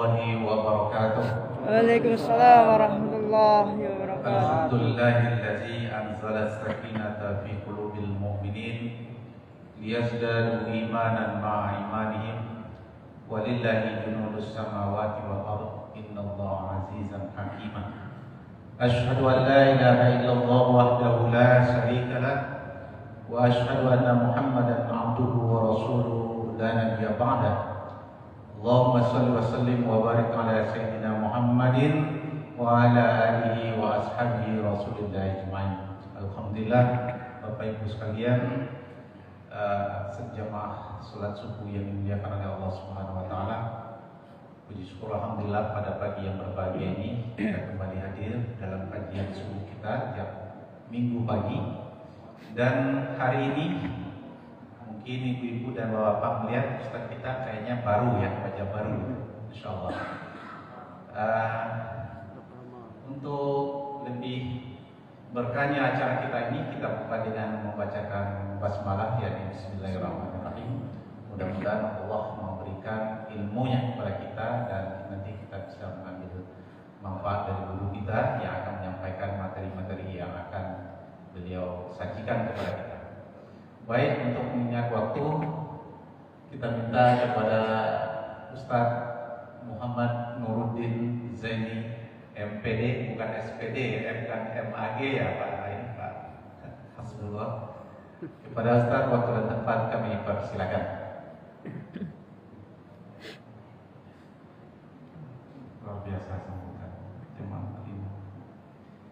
warahmatullahi wabarakatuh. Waalaikumsalam warahmatullahi wabarakatuh. Alhamdulillahillazi anzala as-sakinata fi qulubil mu'minin liyazdadu imanan ma'a imanihim walillahi junudus samawati wal ardh innallaha azizan hakimah. Asyhadu an la ilaha illallah wahdahu la syarika lah wa asyhadu anna Muhammadan abduhu wa rasuluhu la nabiyya ba'dah. Allahumma shalli wa sallim wa barik ala sayyidina Muhammadin wa ala alihi wa ashabihi Rasulillah ajmain. Alhamdulillah, Bapak Ibu sekalian, sejamaah salat subuh yang dimuliakan oleh Allah Subhanahu wa taala. Puji syukur alhamdulillah pada pagi yang berbahagia ini kita kembali hadir dalam kajian subuh kita tiap Minggu pagi. Dan hari ini mungkin ibu-ibu dan bapak-bapak melihat Ustaz kita kayaknya baru ya, wajah baru, insyaallah. Untuk lebih berkahnya acara kita ini, kita buka dengan membacakan basmalah, yakni Bismillahirrahmanirrahim. Mudah-mudahan Allah memberikan ilmunya kepada kita dan nanti kita bisa mengambil manfaat dari guru kita yang akan menyampaikan materi-materi yang akan beliau sajikan kepada kita. Baik, untuk mengingat waktu, kita minta kepada Ustadz Muhammad Nuruddin Zaini MPD, bukan SPD, bukan MAG ya Pak, ini Pak Hasbullah. Kepada Ustadz, waktu dan tempat kami persilakan. Luar biasa sambutan jemaah ini.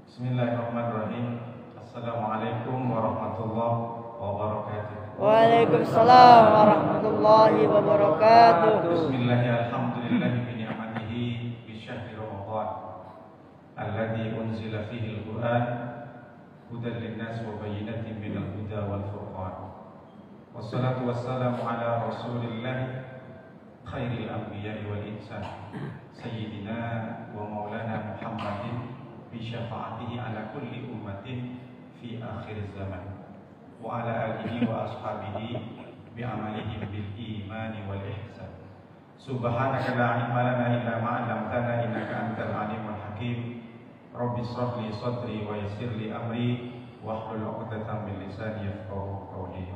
Bismillahirrahmanirrahim. Assalamualaikum warahmatullahi wabarakatuh. Waalaikumsalam warahmatullahi wabarakatuh. Bismillahirrahmanirrahim. Alhamdulillahi bi ni'matihi bi syahri Ramadan alladzi unzila fihi al-Qur'an hudan lin-nas wa bayyinatin minal huda wal furqan. Wassalatu wassalamu ala Rasulillah khairil anbiya'i wal insan sayyidina wa maulana Muhammadin bi syafa'atihi ala kulli ummatin fi akhir zaman wa ala alihi wa ashabihi bi amalihim bil imani wal ihsan. Subhanaka la ilma lana illa ma 'allamtana innaka antal alimul hakim. Rabbi shrah li sadri wa yassir li amri wahlul 'uqdatam min lisani yafqahu qawli.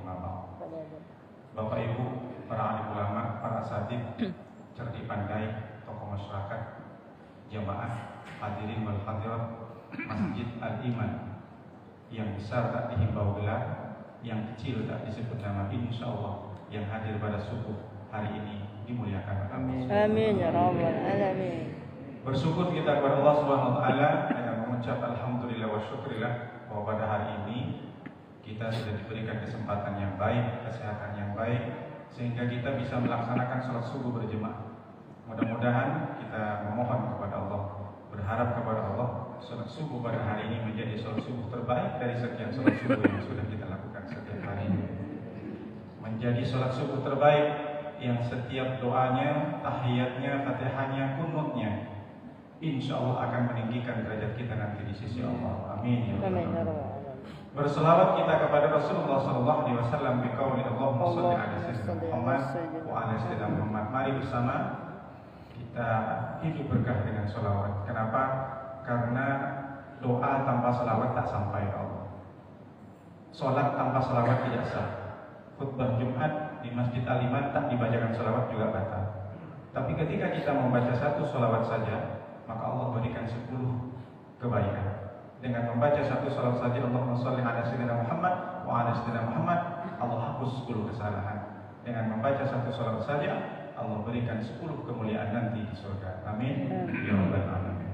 Bapak Ibu, para alim ulama, para asatidz, cerdik pandai, tokoh masyarakat, jamaah, hadirin wal hadirat Masjid Al-Iman, yang besar tak dihimbau gelar, yang kecil tak disebut nama, insyaallah yang hadir pada subuh hari ini dimuliakan. Amin. Amin ya rabbal alamin. Bersyukur kita kepada Allah Subhanahu wa taala dengan mengucap alhamdulillah wa syukrillah bahwa pada hari ini kita sudah diberikan kesempatan yang baik, kesehatan yang baik, sehingga kita bisa melaksanakan sholat subuh berjemaah. Mudah-mudahan kita memohon kepada Allah, berharap kepada Allah, sholat subuh pada hari ini menjadi sholat subuh terbaik dari sekian sholat subuh yang sudah kita lakukan setiap hari ini. Menjadi sholat subuh terbaik yang setiap doanya, tahiyatnya, fatihahnya, kunutnya, insya Allah akan meninggikan derajat kita nanti di sisi Allah. Amin ya rabbal. Berselawat kita kepada Rasulullah sallallahu alaihi wasallam biqauli Allahumma shalli ala sayyidina Muhammad wa ala sayyidina Muhammad. Mari bersama kita hidup berkah dengan selawat. Kenapa? Karena doa tanpa selawat tak sampai ke Allah. Salat tanpa selawat tidak sah. Khutbah Jumat di Masjid Al-Iman tak dibacakan selawat juga batal. Tapi ketika kita membaca satu selawat saja, maka Allah berikan 10 kebaikan. Dengan membaca satu salawat saja, Allahumma shalli ala sayyidina Muhammad wa ala sayyidina Muhammad, Allah hapus 10 kesalahan. Dengan membaca satu salawat saja, Allah berikan 10 kemuliaan nanti di surga. Amin ya rabbal alamin.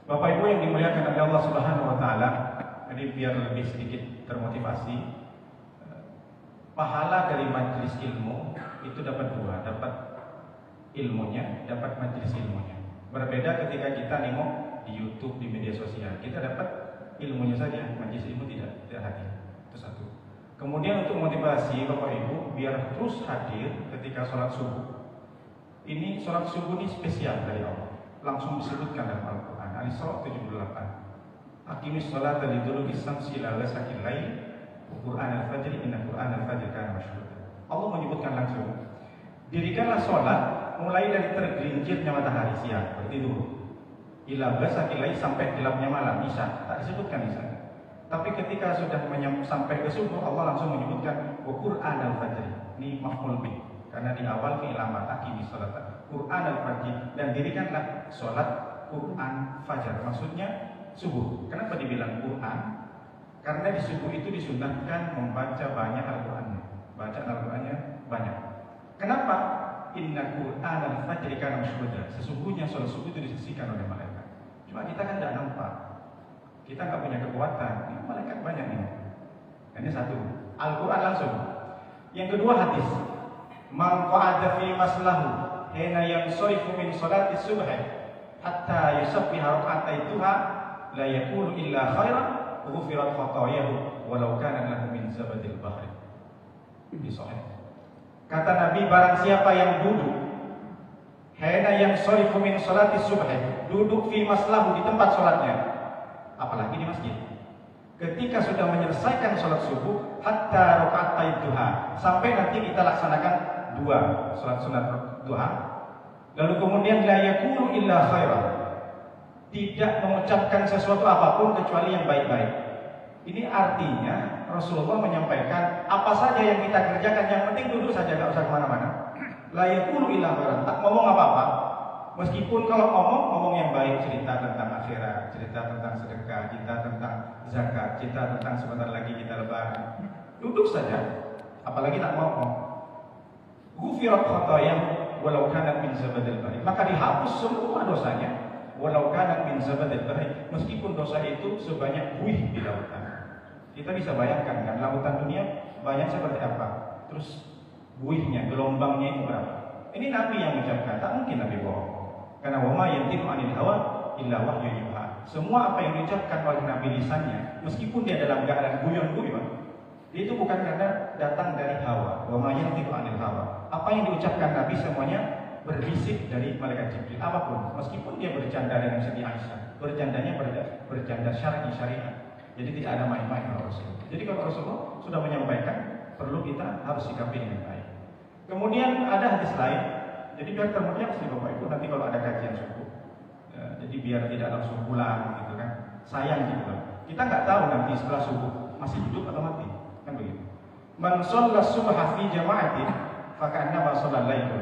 Bapak Ibu yang dimuliakan oleh Allah Subhanahu wa taala, jadi biar lebih sedikit termotivasi, pahala dari majelis ilmu itu dapat 2, dapat ilmunya, dapat majelis ilmunya. Berbeda ketika kita nengok di YouTube, di media sosial, kita dapat ilmunya saja, majelis ilmu tidak hadir. Itu satu. Kemudian untuk motivasi Bapak Ibu biar terus hadir ketika sholat subuh. Ini sholat subuh ini spesial dari Allah. Langsung disebutkan dalam Al-Quran. Al-Isra 78. Aqimis sholata liduluki syamsi ila ghasaqil lail wa Qur'an al-fajr inna Qur'an al-fajr kana mashhuda. Allah menyebutkan langsung, dirikanlah sholat mulai dari tergelincirnya matahari siang, seperti itu. Ila ghasaqil lail sampai gelapnya malam, isya. Tak disebutkan isya. Tapi ketika sudah sampai ke subuh, Allah langsung menyebutkan wa Qur'an al-fajr. Ini maf'ul bih. Karena di awal fi'il amr aqimi sholata. Qur'an al-fajr, dan dirikanlah sholat Qur'an fajar. Maksudnya subuh. Kenapa dibilang Qur'an? Karena di subuh itu disunahkan membaca banyak Al-Qur'annya. Bacaan Al-Qur'annya banyak. Kenapa? Inna Qur'an al-fajr kana mashhuda. Sesungguhnya sholat subuh itu disaksikan oleh malaikat. Cuma kita kan tidak nampak. Kita nggak punya kekuatan. Ini malaikat banyak nih. Ini satu. Al-Qur'an langsung. Yang kedua hadis. Man qa'ada fi maslahu hina yansarifu min sholati subh hatta yusabbiha rak'ataituha la yaqulu illa khairan ghufirat khatayahu walau kana lahu min zabadil bahri. Ini sahih. Kata Nabi, barang siapa yang duduk hina yansarifu min sholati subh, duduk fi maslahu, di tempat sholatnya, apalagi di masjid, ketika sudah menyelesaikan sholat subuh, hatta raka'at duha, sampai nanti kita laksanakan 2 sholat sunat duha, lalu kemudian la yaqulu illa khairan, tidak mengucapkan sesuatu apapun kecuali yang baik-baik. Ini artinya Rasulullah menyampaikan apa saja yang kita kerjakan, yang penting duduk saja, gak usah kemana-mana. La yaqulu illa khairan, tak ngomong apa-apa. Meskipun kalau ngomong yang baik, cerita tentang akhirat, cerita tentang sedekah, cerita tentang zakat, cerita tentang sebentar lagi kita lebaran, duduk saja, apalagi tak ngomong. Ghufirat khatayahu walau kanat min zabadil bahri, maka dihapus semua dosanya walau kanat min zabadil bahri, meskipun dosa itu sebanyak buih di lautan. Kita bisa bayangkan kan, lautan dunia banyak seperti apa, terus buihnya, gelombangnya itu berapa. Ini Nabi yang mengucapkan, tak mungkin Nabi bohong. Karena wa ma yantiqu 'anil hawa illa wahyu yuha. Semua apa yang diucapkan oleh Nabi lisannya, meskipun dia dalam keadaan guyon-guyon, itu bukan karena datang dari hawa. Wa ma yantiqu 'anil hawa. Apa yang diucapkan Nabi semuanya berbisik dari malaikat Jibril, apapun, meskipun dia bercanda dengan Siti Aisyah, bercandanya bercanda syariat. Jadi tidak ada main-main kalau Rasul. Jadi kalau Rasulullah sudah menyampaikan, perlu kita harus sikapi dengan baik. Kemudian ada hadis lain. Jadi biar termudah sih Bapak Ibu, nanti kalau ada kajian subuh, jadi biar tidak langsung pulang gitu kan, sayang gitu kan. Kita nggak tahu nanti setelah subuh masih hidup atau mati, kan begitu. Man shalla subha fi jama'atin faka'annama shallal lail.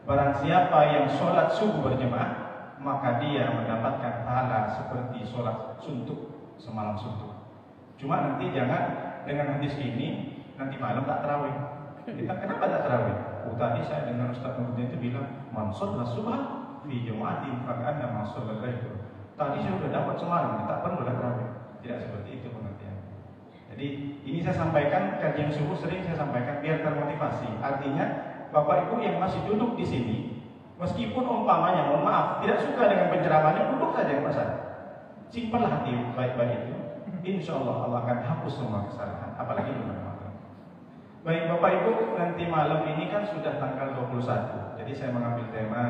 Barang siapa yang sholat subuh berjamaah, maka dia mendapatkan pahala seperti sholat suntuk, semalam suntuk. Cuma nanti jangan dengan hadis ini nanti malam tak tarawih. Kita kenapa tak tarawih? Tadi saya dengar Ustaz Nurdin itu bilang, man shalla subha fi jama'atin faka'annama shallal lail. Tadi saya sudah dapat semalam, tak perlu tarawih. Tidak seperti itu pengertian. Jadi ini saya sampaikan, kajian subuh sering saya sampaikan biar termotivasi. Artinya Bapak Ibu yang masih duduk di sini, meskipun umpamanya, mohon maaf, tidak suka dengan pencerahannya, duduk saja yang pasar. Simpanlah hati baik-baik itu. Insya Allah Allah akan hapus semua kesalahan, apalagi di bulan Ramadan. Baik Bapak Ibu, nanti malam ini kan sudah tanggal 21. Jadi saya mengambil tema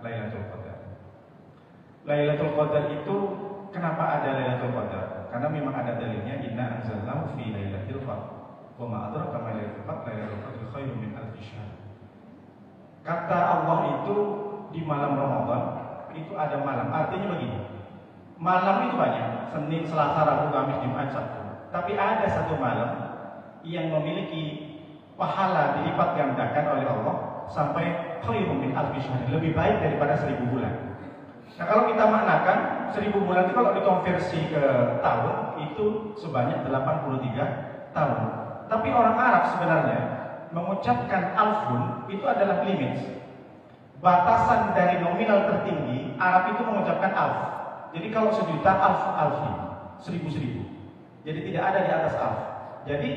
Lailatul Qadar. Lailatul Qadar itu kenapa ada Lailatul Qadar? Karena memang ada dalilnya, inna anzalnahu fi lailatul qadar. Wa ma adraka ma lailatul qadar, lailatul qadri khairun min alfi syahr. Kata Allah itu di malam Ramadan itu ada malam. Artinya begini, malam itu banyak, Senin, Selasa, Rabu, Kamis, Jumat, Sabtu. Tapi ada satu malam yang memiliki pahala dilipat gandakan oleh Allah sampai khairun min alfi syahr, lebih baik daripada 1000 bulan. Nah kalau kita maknakan 1000 bulan itu kalau dikonversi ke tahun itu sebanyak 83 tahun. Tapi orang Arab sebenarnya mengucapkan alfun itu adalah limit. Batasan dari nominal tertinggi, Arab itu mengucapkan alf. Jadi kalau 1.000.000 alfi, 1000. Jadi tidak ada di atas alf. Jadi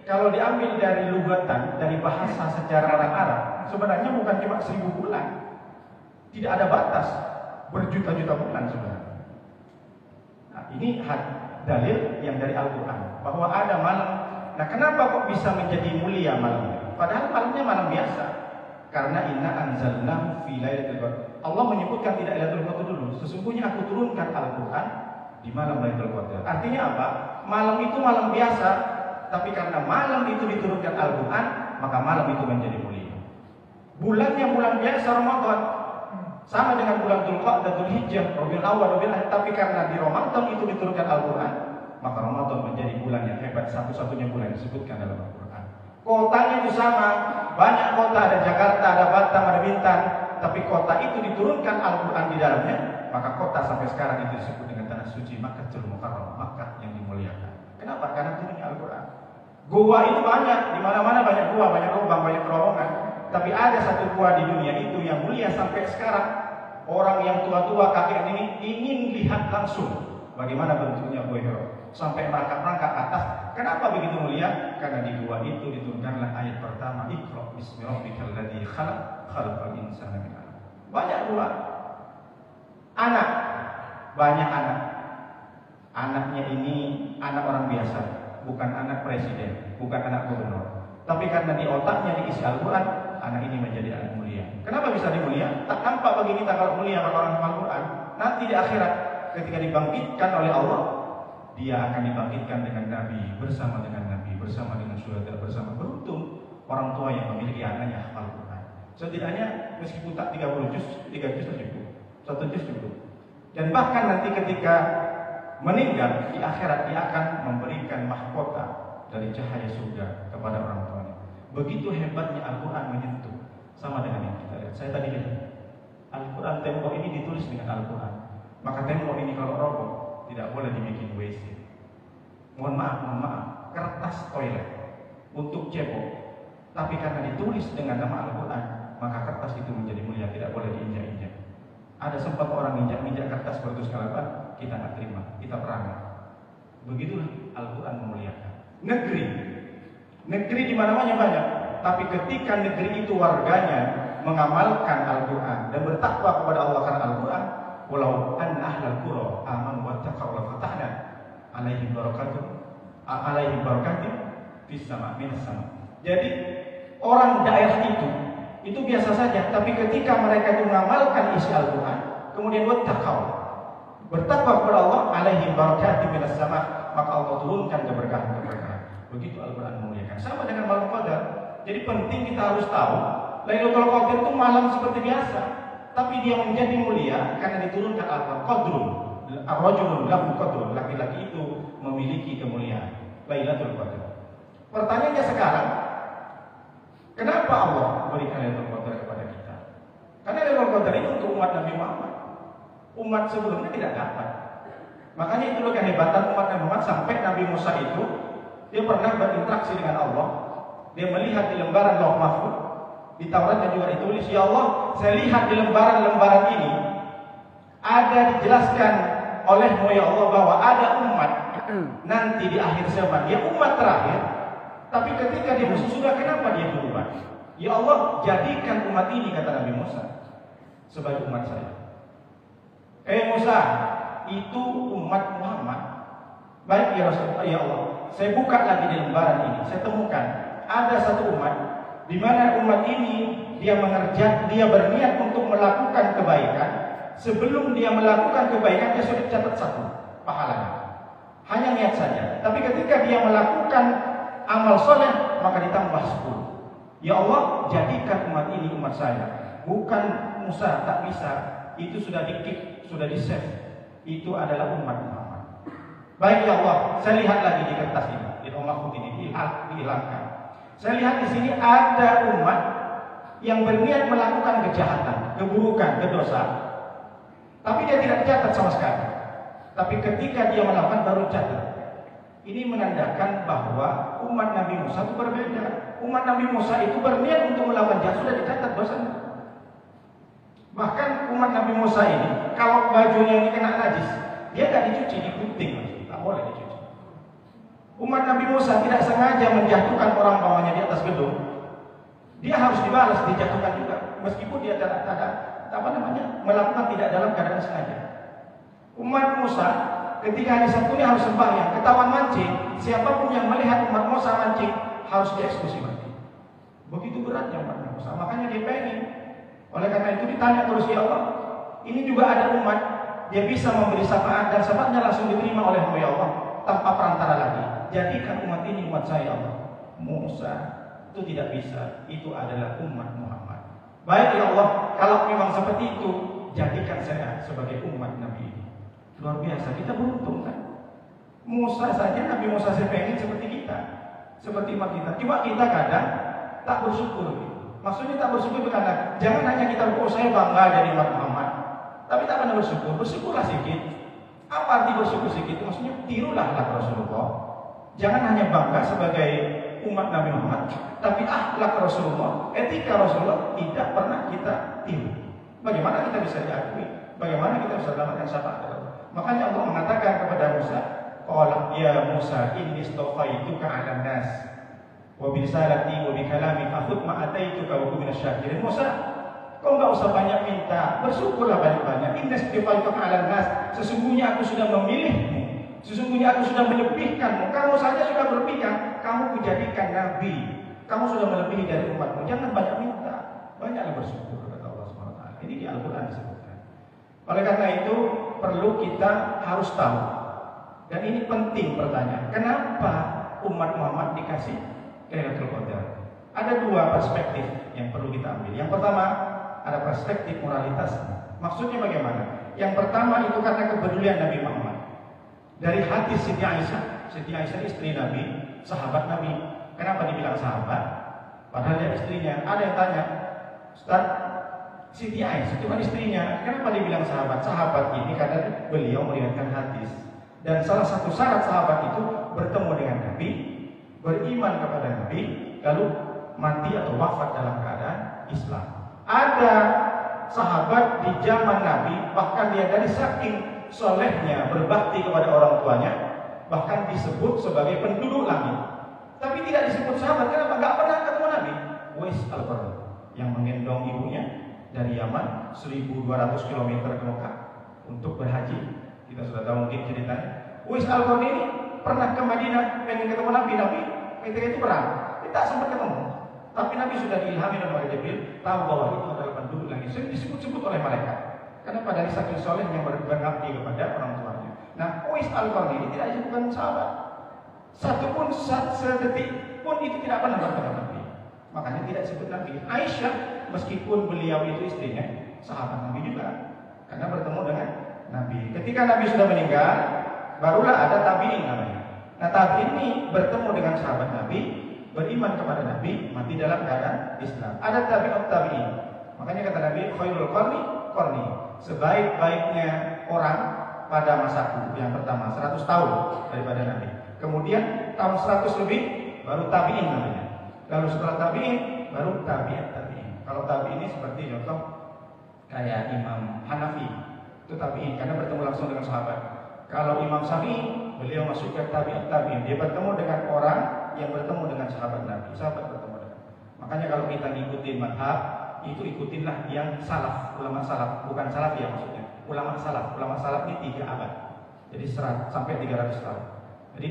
kalau diambil dari lugatan, dari bahasa secara orang Arab, sebenarnya bukan cuma 1000 bulan. Tidak ada batas, berjuta-juta bulan sebenarnya. Nah ini dalil yang dari Al-Quran bahwa ada malam. Nah kenapa kok bisa menjadi mulia malam ini? Padahal malamnya malam biasa. Karena inna anzalnahu fi lailatul qadar. Allah menyebutkan tidak Lailatul Qadar dulu. Sesungguhnya aku turunkan Al-Quran di malam Lailatul Qadar. Artinya apa? Malam itu malam biasa, tapi karena malam itu diturunkan Al-Quran, maka malam itu menjadi mulia. Bulan yang bulan biasa Ramadan, sama dengan bulan Dzulqa'dah, Dzulhijjah, Rabiul Awwal, Rabiul Akhir, tapi karena di Ramadan itu diturunkan Al-Quran, maka Ramadan menjadi bulan yang hebat, satu-satunya bulan yang disebutkan dalam Al-Quran. Kotanya itu sama, banyak kota, ada Jakarta, ada Batam, ada Bintan, tapi kota itu diturunkan Al-Quran di dalamnya, maka kota sampai sekarang itu disebut dengan tanah suci Makkahul Mukarramah, Makkah yang dimuliakan. Kenapa? Karena turunnya Al-Quran. Gua itu banyak, di mana-mana banyak gua, banyak lubang, banyak terowongan. Tapi ada satu gua di dunia itu yang mulia sampai sekarang. Orang yang tua-tua kakek ini ingin lihat langsung bagaimana bentuknya Gua Hira. Sampai merangkak-rangkak atas. Kenapa begitu mulia? Karena di gua itu diturunkanlah ayat pertama, Iqra bismi rabbikal ladzi khalaq, khalaqal insana min 'alaq. Banyak gua. Anak, banyak anak. Anaknya ini anak orang biasa, bukan anak presiden, bukan anak gubernur. Tapi karena di otaknya diisi Al-Quran, anak ini menjadi anak mulia. Kenapa bisa dimulia? Tak nampak bagi kita kalau mulia kalau orang hafal Al-Quran. Nanti di akhirat ketika dibangkitkan oleh Allah, dia akan dibangkitkan dengan Nabi, bersama dengan syuhada, bersama. Beruntung orang tua yang memiliki anaknya hafal Al-Quran. Setidaknya meskipun tak 30 juz, 3 juz cukup, 1 juz cukup. Dan bahkan nanti ketika meninggal di akhirat, dia akan memberikan mahkota dari cahaya surga kepada orang tuanya. Begitu hebatnya Al-Quran menyentuh. Sama dengan yang kita lihat. Saya tadi lihat Al-Quran, tembok ini ditulis dengan Al-Quran. Maka tembok ini kalau roboh tidak boleh dibikin WC. Mohon maaf, kertas toilet untuk cebok. Tapi karena ditulis dengan nama Al-Quran, maka kertas itu menjadi mulia, tidak boleh diinjak-injak. Ada sempat orang injak-injak kertas bertus kalaban, kita tak terima, kita perangai. Begitulah Al-Quran memuliakan. Negeri di mana-mana banyak, tapi ketika negeri itu warganya mengamalkan Al-Quran dan bertakwa kepada Allah karena Al-Quran, walau an ahlal qura amanu wattaqaw la fatahna alaihim barakatun fis sama minas sama. Jadi orang daerah itu biasa saja, tapi ketika mereka itu mengamalkan isi Al-Quran, kemudian wattaqaw, bertakwa kepada Allah, alaihim barakatun minas sama, maka Allah turunkan keberkahan. Begitu Al-Quran memuliakan. Sama dengan malam qadar. Jadi penting kita harus tahu Lailatul Qadar itu malam seperti biasa, tapi dia menjadi mulia karena diturunkan Al-Quran. Qadrun, ar-rajulun lahu qadrun, laki-laki itu memiliki kemuliaan. Lailatul Qadar. Pertanyaannya sekarang, kenapa Allah memberikan Lailatul Qadar kepada kita? Karena Lailatul Qadar itu untuk umat Nabi Muhammad. Umat sebelumnya tidak dapat. Makanya itulah kehebatan umat Nabi Muhammad sampai Nabi Musa itu dia pernah berinteraksi dengan Allah. Dia melihat di lembaran Lauh Mahfuz, di Tauratnya juga ditulis, ya Allah, saya lihat di lembaran-lembaran ini ada dijelaskan olehmu ya Allah bahwa ada umat nanti di akhir zaman, dia umat terakhir. Tapi ketika dia bersusudah, kenapa dia berubah? Ya Allah, jadikan umat ini, kata Nabi Musa, sebagai umat saya. Musa, itu umat Muhammad. Baik ya Rasulullah, ya Allah, saya buka lagi di lembaran ini, saya temukan ada satu umat di mana umat ini dia berniat untuk melakukan kebaikan. Sebelum dia melakukan kebaikan, dia sudah catat 1 pahalanya. Hanya niat saja. Tapi ketika dia melakukan amal soleh, maka ditambah 10. Ya Allah, jadikan umat ini umat saya. Bukan Musa, tak bisa. Itu sudah di-keep, sudah di-save. Itu adalah umat Muhammad. Baik ya Allah, saya lihat lagi di kertas ini, di Lauh Mahfuz ini dihilangkan. Saya lihat di sini ada umat yang berniat melakukan kejahatan, keburukan, kedosa, tapi dia tidak dicatat sama sekali. Tapi ketika dia melakukan baru catat. Ini menandakan bahwa umat Nabi Musa itu berbeda. Umat Nabi Musa itu berniat untuk melakukan jahat, sudah dicatat dosanya. Bahkan umat Nabi Musa ini, kalau bajunya ini kena najis, dia tidak dicuci, digunting, tak boleh dicuci. Umat Nabi Musa tidak sengaja menjatuhkan orang bawahnya di atas gedung, dia harus dibalas, dijatuhkan juga, meskipun dia tidak melakukan tidak dalam keadaan sengaja. Umat Musa ketika hari Sabtu harus sembahyang, ketahuan mancing, siapapun yang melihat umat Musa mancing harus dieksekusi mati. Begitu beratnya umat Musa, makanya dia pengen. Oleh karena itu ditanya terus, ya Allah, ini juga ada umat dia bisa memberi syafaat dan syafaatnya langsung diterima oleh-Mu ya Allah tanpa perantara lagi. Jadikan umat ini umat saya Allah. Musa itu tidak bisa, itu adalah umat Muhammad. Baik ya Allah, kalau memang seperti itu, jadikan saya sebagai umat Nabi ini. Luar biasa, kita beruntung kan? Musa saja, Nabi Musa saya pengen seperti kita, seperti umat kita. Cuma kita kadang tak bersyukur. Maksudnya tak bersyukur itu karena jangan hanya kita, oh saya bangga jadi umat Muhammad, tapi tak pernah bersyukur. Bersyukurlah sedikit. Apa arti bersyukur sedikit? Maksudnya tirulah akhlak Rasulullah. Jangan hanya bangga sebagai umat Nabi Muhammad, tapi akhlak Rasulullah, etika Rasulullah tidak pernah kita tiru. Bagaimana kita bisa diakui? Bagaimana kita bisa mendapatkan syafaat Allah? Makanya Allah mengatakan kepada Musa, qala ya Musa inni istafaituka 'alan nas wa bi risalati wa bi kalami fakhudh ma ataituka wa kun minasyakirin. Musa, kau enggak usah banyak minta, bersyukurlah banyak-banyak. Inni istafaituka 'alan nas, sesungguhnya aku sudah memilihmu. Sesungguhnya aku sudah melebihkanmu. Kamu saja sudah berlebihan. Kamu kujadikan nabi. Kamu sudah melebihi dari umatmu. Jangan banyak minta, banyaklah bersyukur, kata Allah SWT. Ini di Al-Quran disebutkan. Oleh karena itu perlu kita harus tahu. Dan ini penting pertanyaan. Kenapa umat Muhammad dikasih Lailatul Qadar? Ada dua perspektif yang perlu kita ambil. Yang pertama ada perspektif moralitas. Maksudnya bagaimana? Yang pertama itu karena kepedulian Nabi Muhammad. Dari hadis Siti Aisyah. Siti Aisyah istri Nabi, sahabat Nabi. Kenapa dibilang sahabat? Padahal dia istrinya. Ada yang tanya, Ustaz, Siti Aisyah itu kan istrinya, kenapa dibilang sahabat? Sahabat ini karena beliau meriwayatkan hadis. Dan salah satu syarat sahabat itu bertemu dengan Nabi, beriman kepada Nabi, lalu mati atau wafat dalam keadaan Islam. Ada sahabat di zaman Nabi, bahkan dia dari saking solehnya berbakti kepada orang tuanya, bahkan disebut sebagai penduduk langit. Tapi tidak disebut sahabat. Kenapa? Gak pernah ketemu Nabi. Uwais Al-Qarni yang menggendong ibunya dari Yaman 1200 km ke Mekah untuk berhaji. Kita sudah tahu mungkin ceritanya. Uwais Al-Qarni ini pernah ke Madinah pengen ketemu Nabi. Nabi ketika itu perang, dia tak sempat ketemu. Tapi Nabi sudah diilhami oleh Jibril, tahu bahwa itu adalah penduduk langit. Sering disebut-sebut oleh malaikat. Kenapa? Dari saking soleh yang berbakti kepada orang tuanya. Nah, Uwais Al-Qarni ini tidak disebutkan sahabat. Satu pun sedetik pun itu tidak pernah bertemu Nabi. Makanya tidak disebut Nabi. Aisyah, meskipun beliau itu istrinya, sahabat Nabi juga, karena bertemu dengan Nabi. Ketika Nabi sudah meninggal, barulah ada tabi'in namanya. Nah, tabi'in ini bertemu dengan sahabat Nabi, beriman kepada Nabi, mati dalam keadaan Islam. Ada tabi'in. Makanya kata Nabi, khairul qarni qarni. Sebaik-baiknya orang pada masaku yang pertama 100 tahun daripada Nabi. Kemudian tahun 100 lebih baru tabi'in namanya. Lalu setelah tabi'in baru tabi'in. Kalau tabi'in ini seperti contoh kayak Imam Hanafi, itu tabi'in karena bertemu langsung dengan sahabat. Kalau Imam Syafi'i, beliau masuk ke tabi'in. Dia bertemu dengan orang yang bertemu dengan sahabat Nabi. Sahabat bertemu dengan. Makanya kalau kita ngikutin madhab, itu ikutinlah yang salaf, ulama salaf, bukan salaf ya maksudnya. Ulama salaf ini 3 abad. Jadi 100 sampai 300 tahun. Jadi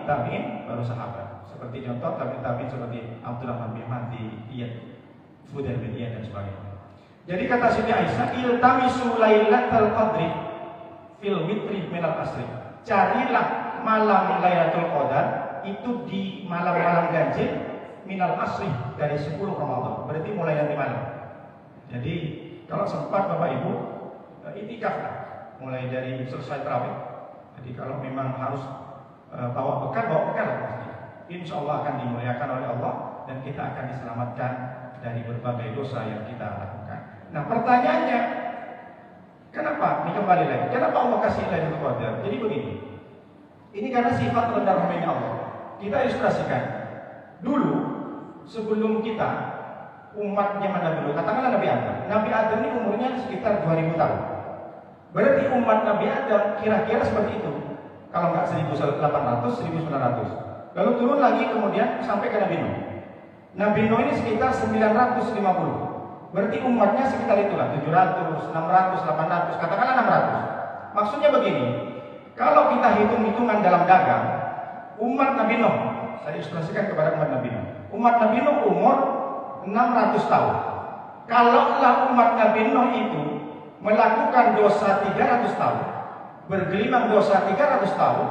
tabi'in baru sahabat. Seperti contoh tabi'in seperti Abdurrahman bin Mahdi, Fudail bin Iyad dan sebagainya. Jadi kata Siti Aisyah, iltamisu lailatul qadri fil witri minal asri. Carilah malam Lailatul Qadar itu di malam-malam ganjil minal asri dari 10 Ramadan. Berarti mulai nanti malam. Jadi kalau sempat Bapak Ibu itikaf lah, mulai dari selesai tarawih. Jadi kalau memang harus bawa bekal lah pasti. Insya Allah akan dimuliakan oleh Allah dan kita akan diselamatkan dari berbagai dosa yang kita lakukan. Nah pertanyaannya, kenapa? Ini kembali lagi. Kenapa Allah kasih Lailatul Qadar? Jadi begini. Ini karena sifat rendah rahimnya Allah. Kita ilustrasikan. Dulu sebelum kita umatnya mana dulu? Katakanlah Nabi Adam. Nabi Adam ini umurnya sekitar 2000 tahun. Berarti umat Nabi Adam kira-kira seperti itu. Kalau nggak 1800, 1900. Lalu turun lagi kemudian sampai ke Nabi Nuh. Nabi Nuh ini sekitar 950. Berarti umatnya sekitar itulah 700, 600, 800, katakanlah 600. Maksudnya begini, kalau kita hitung-hitungan dalam dagang, umat Nabi Nuh, saya ilustrasikan kepada umat Nabi Nuh. Umat Nabi Nuh umur 600 tahun. Kalaulah umat Nabi Nuh itu melakukan dosa 300 tahun, bergelimang dosa 300 tahun,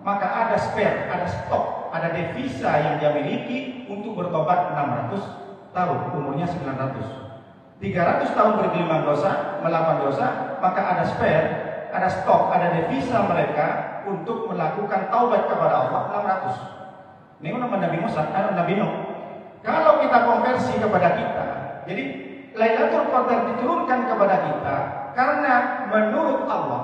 maka ada spare, ada stok, ada devisa yang dia miliki untuk bertobat 600 tahun, umurnya 900. 300 tahun bergelimang dosa, melakukan dosa, maka ada spare, ada stok, ada devisa mereka untuk melakukan taubat kepada Allah 600. Ini nama Nabi Musa, Nabi Nuh. Kalau kita konversi kepada kita, jadi Lailatul Qadar diturunkan kepada kita karena menurut Allah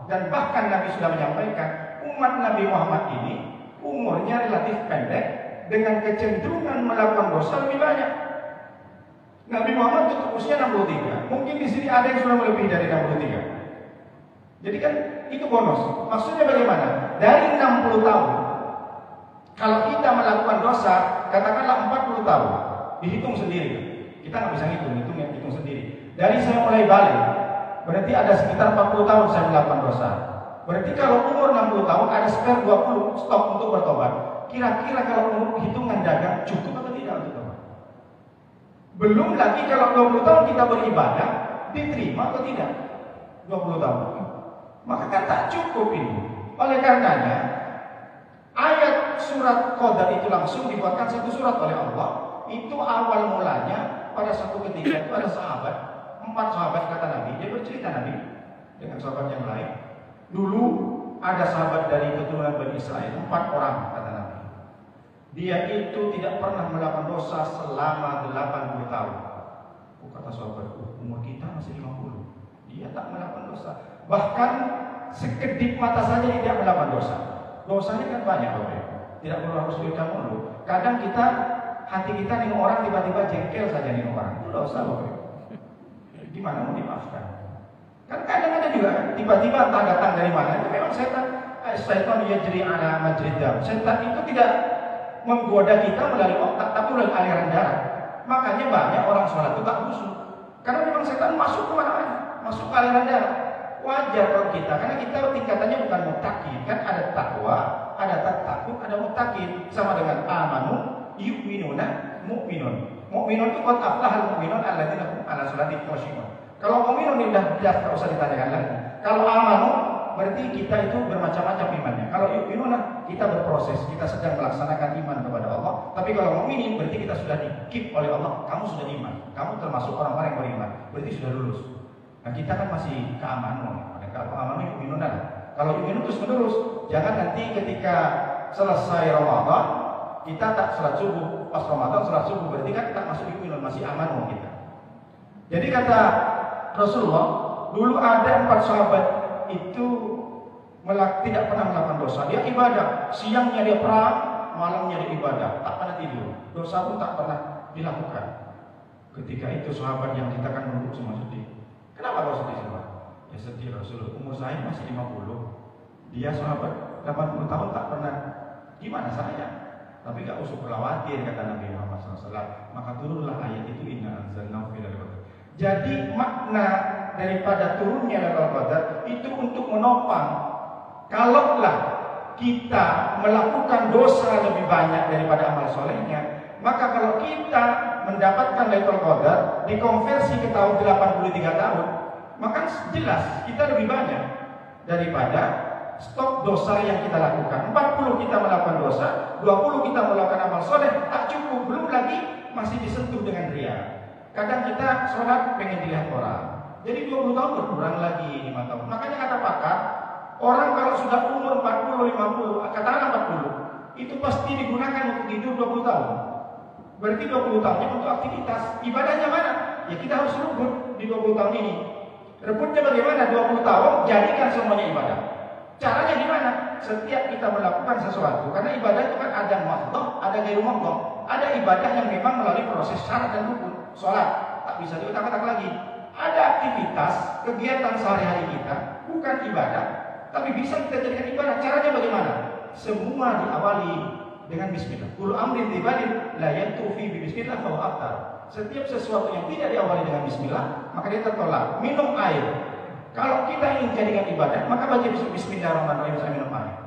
dan bahkan Nabi sudah menyampaikan umat Nabi Muhammad ini umurnya relatif pendek dengan kecenderungan melakukan dosa lebih banyak. Nabi Muhammad tutup usia 63. Mungkin di sini ada yang sudah melebihi dari 63. Jadi kan itu bonus. Maksudnya bagaimana? Dari 60 tahun, kalau kita melakukan dosa, katakanlah 40 tahun, dihitung sendiri. Kita nggak bisa hitung sendiri. Dari saya mulai balik, berarti ada sekitar 40 tahun saya melakukan dosa. Berarti kalau umur 60 tahun ada sekitar 20 stok untuk bertobat. Kira-kira kalau umur hitungan dagang cukup atau tidak untuk tobat? Belum lagi kalau 20 tahun kita beribadah, diterima atau tidak? 20 tahun. Maka kan tak cukup ini. Oleh karenanya, ayat surat Qadar itu langsung dibuatkan satu surat oleh Allah. Itu awal mulanya pada satu ketika itu ada sahabat, 4 sahabat kata Nabi. Dia bercerita Nabi dengan sahabat yang lain. Dulu ada sahabat dari keturunan Bani Israel, 4 orang kata Nabi. Dia itu tidak pernah melakukan dosa selama 80 tahun. Kata sahabatku, umur kita masih 50. Dia tak melakukan dosa. Bahkan sekedip mata saja dia tidak melakukan dosa. Dosanya kan banyak, Bapak. Tidak perlu harus kita mulu. Kadang kita, hati kita nengok orang tiba-tiba jengkel saja nengok orang. Itu dosa, Bapak. Gimana mau dimaafkan? Kan kadang ada juga tiba-tiba entah datang dari mana. Itu memang setan. Setan yajri ala majrid dam. Setan itu tidak menggoda kita melalui otak, tapi melalui aliran darah. Makanya banyak orang sholat itu tak khusyuk. Karena memang setan masuk ke mana-mana, masuk ke aliran darah. Wajar kalau kita, karena kita tingkatannya bukan muttaqin, kan ada takwa, ada takut, ada muttaqin. Sama dengan amanu, yu'minuna, mu'minun. Mu'minun itu qad aflahal mu'minun alladzina hum ala sholatihim khashi'un. Kalau mu'minun indah jelas tak usah ditanyakan lagi. Kalau amanu berarti kita itu bermacam-macam imannya. Kalau yu'minuna kita berproses, kita sedang melaksanakan iman kepada Allah. Tapi kalau mu'minin berarti kita sudah di-keep oleh Allah. Kamu sudah iman, kamu termasuk orang-orang yang beriman. Berarti sudah lulus. Nah kita kan masih keamanan. Kalau keamanan yu'minuna. Kalau yu'minun terus menerus. Jangan nanti ketika selesai Ramadan kita tak salat subuh. Pas Ramadan salat subuh berarti kan tak masuk yu'minun, masih aman kita. Jadi kata Rasulullah, dulu ada 4 sahabat itu tidak pernah melakukan dosa. Dia ibadah, siangnya dia perang, malamnya dia ibadah, tak pernah tidur. Dosa pun tak pernah dilakukan. Ketika itu sahabat yang kita kan menurut semua sedih. Kenapa kau sedih semua? Ya sedih Rasul, umur saya masih 50. Dia sahabat 80 tahun tak pernah. Gimana saya? Tapi gak usah khawatir kata Nabi Muhammad SAW. Maka turunlah ayat itu, inna anzalnahu fi lailatul qadar. Jadi makna daripada turunnya Lailatul Qadar itu untuk menopang. Kalaulah kita melakukan dosa lebih banyak daripada amal solehnya, maka kalau kita mendapatkan Lailatul Qadar dikonversi ke tahun 83 tahun, maka jelas kita lebih banyak daripada stok dosa yang kita lakukan. 40 kita melakukan dosa, 20 kita melakukan amal soleh, tak cukup, belum lagi masih disentuh dengan ria. Kadang kita sholat pengen dilihat orang, jadi 20 tahun berkurang lagi 5 tahun. Makanya kata pakar, orang kalau sudah umur 40, 50, katakanlah 40, itu pasti digunakan untuk tidur 20 tahun. Berarti 20 tahunnya untuk aktivitas. Ibadahnya mana? Ya kita harus rebut di 20 tahun ini. Rebutnya bagaimana? 20 tahun jadikan semuanya ibadah. Caranya gimana? Setiap kita melakukan sesuatu, karena ibadah itu kan ada mahdhah, ada ghairu mahdhah. Ada ibadah yang memang melalui proses syarat dan rukun. Sholat, tak bisa diutak-utak lagi. Ada aktivitas, kegiatan sehari-hari kita, bukan ibadah, tapi bisa kita jadikan ibadah. Caranya bagaimana? Semua diawali dengan bismillah. Kullu amrin tibadin la yantufi bi bismillah fa aftar. Setiap sesuatu yang tidak diawali dengan bismillah, maka dia tertolak. Minum air. Kalau kita ingin jadikan ibadah, maka baca bismillahirrahmanirrahim sambil minum air.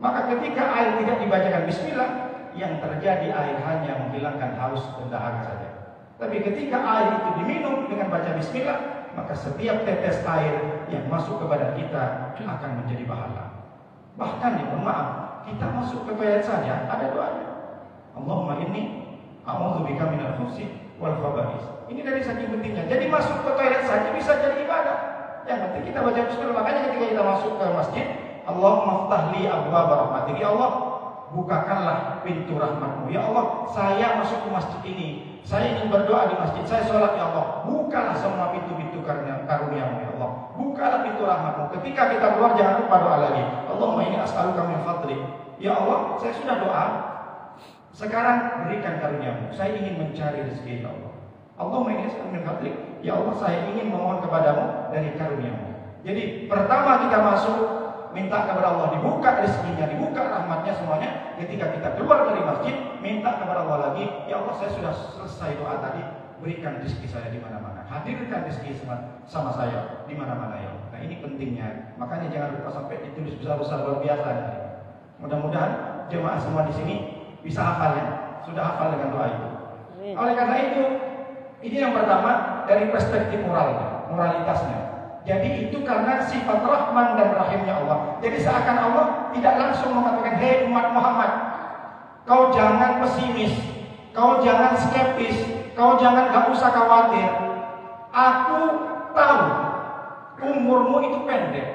Maka ketika air tidak dibacakan bismillah, yang terjadi air hanya menghilangkan haus dan dahaga saja. Tapi ketika air itu diminum dengan baca bismillah, maka setiap tetes air yang masuk ke badan kita akan menjadi pahala. Bahkan ya, mohon maaf, kita masuk ke toilet saja ada doanya. Allahumma inni a'udzubika minal khubuthi wal khaba'is. Ini dari saking pentingnya. Jadi masuk ke toilet saja bisa jadi ibadah. Yang penting kita baca bismillah. Makanya ketika kita masuk ke masjid, Allahumma ftahli abwaaba rahmatik. Ya Allah, bukakanlah pintu rahmatmu. Ya Allah, saya masuk ke masjid ini, saya ingin berdoa di masjid, saya sholat. Ya Allah, bukalah semua pintu-pintu karuniamu. Ya Allah, bukalah pintu rahmatmu. Ketika kita keluar jangan lupa doa lagi. Allahumma inni as'aluka min fadlik. Ya Allah, saya sudah doa, sekarang berikan karuniamu. Saya ingin mencari rezeki. Ya Allah, Allahumma inni as'aluka min fadlik. Ya Allah, saya ingin memohon kepadamu dari karuniamu. Jadi pertama kita masuk, minta kepada Allah, dibuka rezekinya, dibuka rahmatnya semuanya. Ketika kita keluar dari masjid, minta kepada Allah lagi, ya Allah, saya sudah selesai doa tadi, berikan rezeki saya di mana-mana, hadirkan rezeki sama saya di mana-mana ya Allah. Nah ini pentingnya, makanya jangan lupa sampai ditulis besar-besar luar biasa. Mudah-mudahan jemaah semua di sini bisa hafal ya, sudah hafal dengan doa itu. Oleh karena itu, ini yang pertama dari perspektif moralitasnya. Jadi itu karena sifat Rahman dan Rahimnya Allah. Jadi seakan Allah tidak langsung mengatakan, hei umat Muhammad, kau jangan pesimis, kau jangan skeptis, kau jangan gak usah khawatir. Aku tahu umurmu itu pendek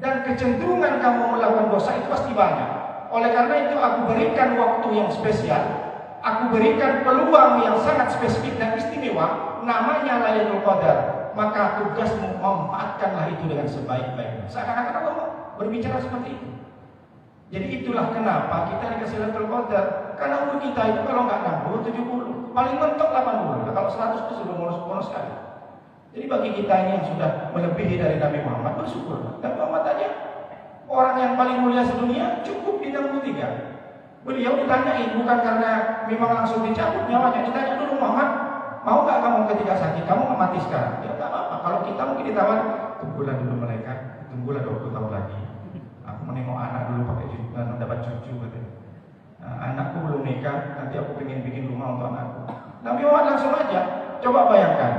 dan kecenderungan kamu melakukan dosa itu pasti banyak. Oleh karena itu aku berikan waktu yang spesial, aku berikan peluang yang sangat spesifik dan istimewa, namanya Lailatul Qadar. Maka tugasmu memanfaatkanlah itu dengan sebaik-baiknya. Seakan-akan Allah berbicara seperti itu. Jadi itulah kenapa kita dikasih Lailatul Qadar. Karena umur kita itu kalau nggak 60, 70, paling mentok 80. Nah, kalau 100 itu sudah bonus sekali. Jadi bagi kita ini yang sudah melebihi dari Nabi Muhammad, bersyukur. Dan Muhammad aja orang yang paling mulia sedunia cukup di 63. Beliau ditanyain bukan karena memang langsung dicabut nyawanya, ditanya dulu, Muhammad, mau nggak kamu ketika sakit? Kamu nggak mati sekarang? Ya nggak apa-apa. Kalau kita mungkin ditawar, tunggulah dulu malaikat, tunggulah 20 tahun lagi. Aku menengok anak dulu pakai dapat cucu katanya. Nah, anakku belum nikah, nanti aku pengen bikin rumah untuk anakku. Nabi Muhammad langsung aja. Coba bayangkan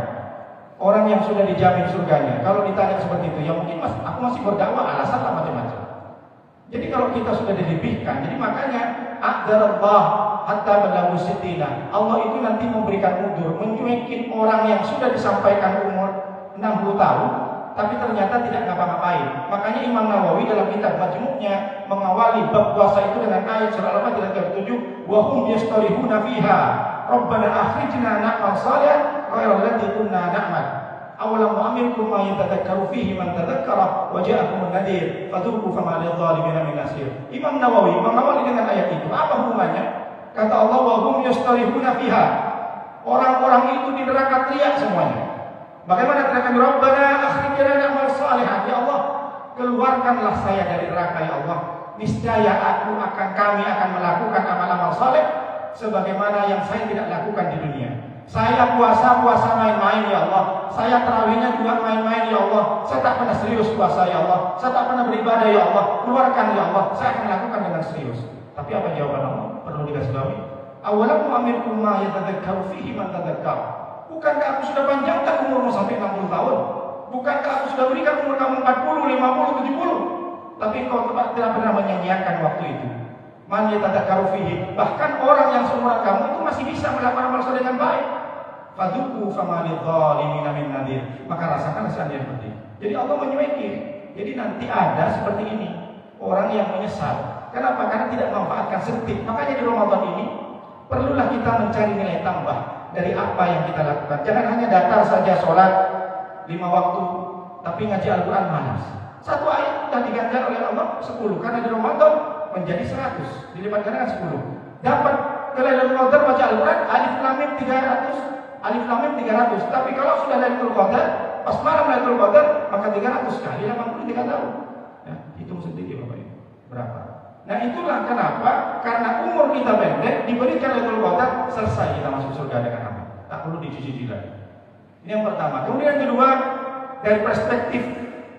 orang yang sudah dijamin surganya. Kalau ditanya seperti itu, ya mungkin aku masih berdakwah, alasan lah macam-macam. Jadi kalau kita sudah dilebihkan, jadi makanya aqdarallah hatta balagu sitina. Allah itu nanti memberikan udzur, mencuekin orang yang sudah disampaikan umur 60 tahun tapi ternyata tidak ngapa-ngapain. Makanya Imam Nawawi dalam kitab Majmu'nya mengawali bab puasa itu dengan ayat surah Al-Fatihah ayat 7, wa hum yastarihuna fiha rabbana akhrijna na'mal shalihan ghairal ladzi kunna na'mal. Awalam nu'ammirkum ma yatadhakkaru fihi man tadhakkara wa ja'akumun nadhir fadhuqu fama lidh-dhalimina min nasir. Imam Nawawi mengawali dengan ayat itu. Apa hubungannya? Kata Allah, wa hum yastarihuna fiha. Orang-orang itu di neraka teriak semuanya. Bagaimana teriakan? Rabbana akhrijna na'mal shalihan. Ya Allah, keluarkanlah saya dari neraka ya Allah. Niscaya kami akan melakukan amal-amal saleh sebagaimana yang saya tidak lakukan di dunia. Saya puasa main-main ya Allah. Saya tarawihnya juga main-main ya Allah. Saya tak pernah serius puasa ya Allah. Saya tak pernah beribadah ya Allah. Keluarkan ya Allah. Saya akan lakukan dengan serius. Tapi apa jawaban Allah? Perlu dikasih tahu. Awalam nu'ammirkum ma yatadhakkaru fihi man tadhakkara. Bukankah aku sudah panjangkan umurmu sampai 60 tahun? Bukankah aku sudah berikan umur kamu 40, 50, 70? Tapi kau tidak pernah menyanyiakan waktu itu. Man yatadhakkaru fihi. Bahkan orang yang seumuran kamu itu masih bisa melakukan amal soleh dengan baik. Fadhuqu fama lidh-dhalimina min nadhir. Maka rasakan seandainya seperti ini. Jadi Allah menyueki. Jadi nanti ada seperti ini orang yang menyesal. Kenapa? Karena tidak memanfaatkan sedikit. Makanya di Ramadan ini perlulah kita mencari nilai tambah dari apa yang kita lakukan. Jangan hanya datang saja sholat 5 waktu, tapi ngaji Al-Quran malas. Satu ayat sudah diganjar oleh Allah 10. Karena di Ramadan menjadi 100, dilipat gandakan 10. Dapat Lailatul Qadar baca Al-Quran, alif lam mim 300. Alif lam mim 300. Tapi kalau sudah Lailatul Qadar, pas malam Lailatul Qadar, maka 300 kali 83 tahun. Ya, hitung sendiri Bapak Ibu. Berapa? Nah itulah kenapa, karena umur kita pendek, diberikan Lailatul Qadar, selesai kita masuk surga dengan aman. Tak perlu dicuci lagi. Ini yang pertama. Kemudian yang kedua, dari perspektif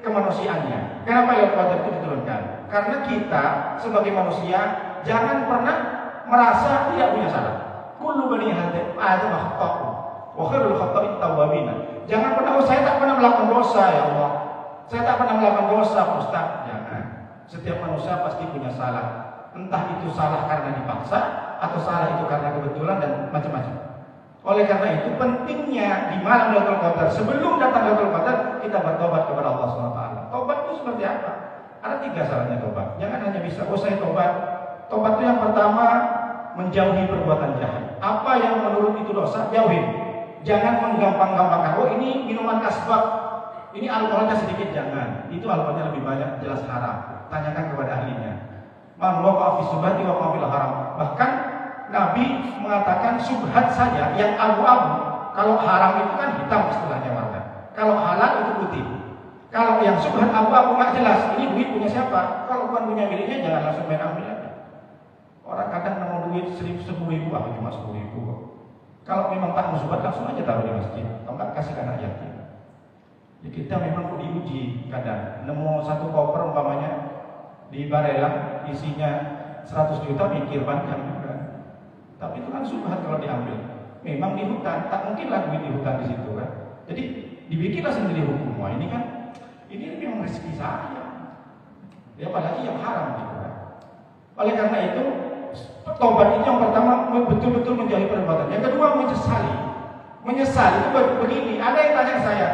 kemanusiaannya. Kenapa Lailatul Qadar itu diturunkan? Karena kita sebagai manusia jangan pernah merasa tidak punya salah. Kullu bani Adam khata'un wa khairul khata'it tawwabin. Jangan pernah, saya tak pernah melakukan dosa ya Allah. Saya tak pernah melakukan dosa, Ustaz. Jangan. Setiap manusia pasti punya salah. Entah itu salah karena dipaksa atau salah itu karena kebetulan dan macam-macam. Oleh karena itu pentingnya di malam Lailatul Qadar, sebelum datang Lailatul Qadar, kita bertobat kepada Allah SWT. Tobat itu seperti apa? Ada 3 syaratnya tobat. Jangan hanya bisa, saya tobat. Tobat itu yang pertama, menjauhi perbuatan jahat. Apa yang menurut itu dosa, jauhin. Jangan menggampang-gampangkan. Oh ini minuman asbak, ini alkoholnya sedikit, jangan. Itu alkoholnya lebih banyak, jelas haram. Tanyakan kepada ahlinya. Man waqa'a fi subhati waqa'a fil haram. Bahkan Nabi mengatakan subhat saja yang abu-abu. Kalau haram itu kan hitam istilahnya warna. Kalau halal itu putih. Kalau yang subhat abu-abu nggak jelas, ini duit punya siapa? Kalau bukan punya miliknya, jangan langsung main ambil aja. Orang kadang nemu duit 10.000, cuma 10.000 kok. Kalau memang tak mau subhat, langsung aja taruh di masjid. Kalau nggak kasih anak yatim. Ya kita memang diuji kadang. Nemu satu koper umpamanya di Barelang isinya 100 juta, mikir panjang juga. Tapi itu kan subhat kalau diambil. Memang di hutan, tak mungkinlah duit di hutan di situ kan. Jadi dibikinlah sendiri hukum. Wah ini kan, ini memang rezeki saya. Ya apalagi yang haram gitu kan. Oleh karena itu, tobat itu yang pertama betul-betul menjauhi perbuatan. Yang kedua menyesali. Menyesali itu begini. Ada yang tanya saya,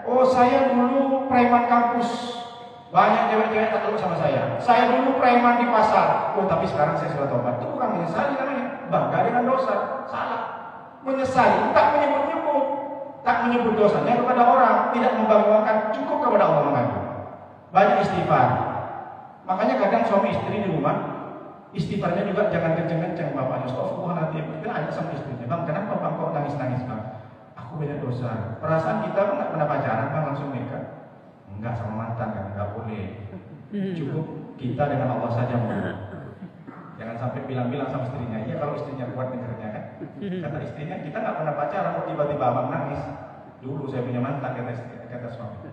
oh saya dulu preman kampus, banyak cewek-cewek takut sama saya. Saya dulu preman di pasar, oh tapi sekarang saya sudah tobat. Itu bukan menyesali namanya, bangga dengan dosa. Salah. Menyesali, tak menyebut-nyebut, tak menyebut dosanya kepada orang, tidak membanggakan, cukup kepada Allah mengadu. Banyak istighfar. Makanya kadang suami istri di rumah, istighfarnya juga jangan kenceng-kenceng. Bapaknya astagfirullahaladzim, kita aja sama istrinya, bang kenapa bang kok nangis-nangis bang? Aku banyak dosa. Perasaan kita kan nggak pernah pacaran bang langsung nikah. Enggak sama mantan kan, enggak boleh. Cukup kita dengan Allah saja bang. Jangan sampai bilang-bilang sama istrinya, iya kalau istrinya kuat dengernya kan. Kata istrinya, kita nggak pernah pacaran, kok tiba-tiba abang nangis. Dulu saya punya mantan, kata suami.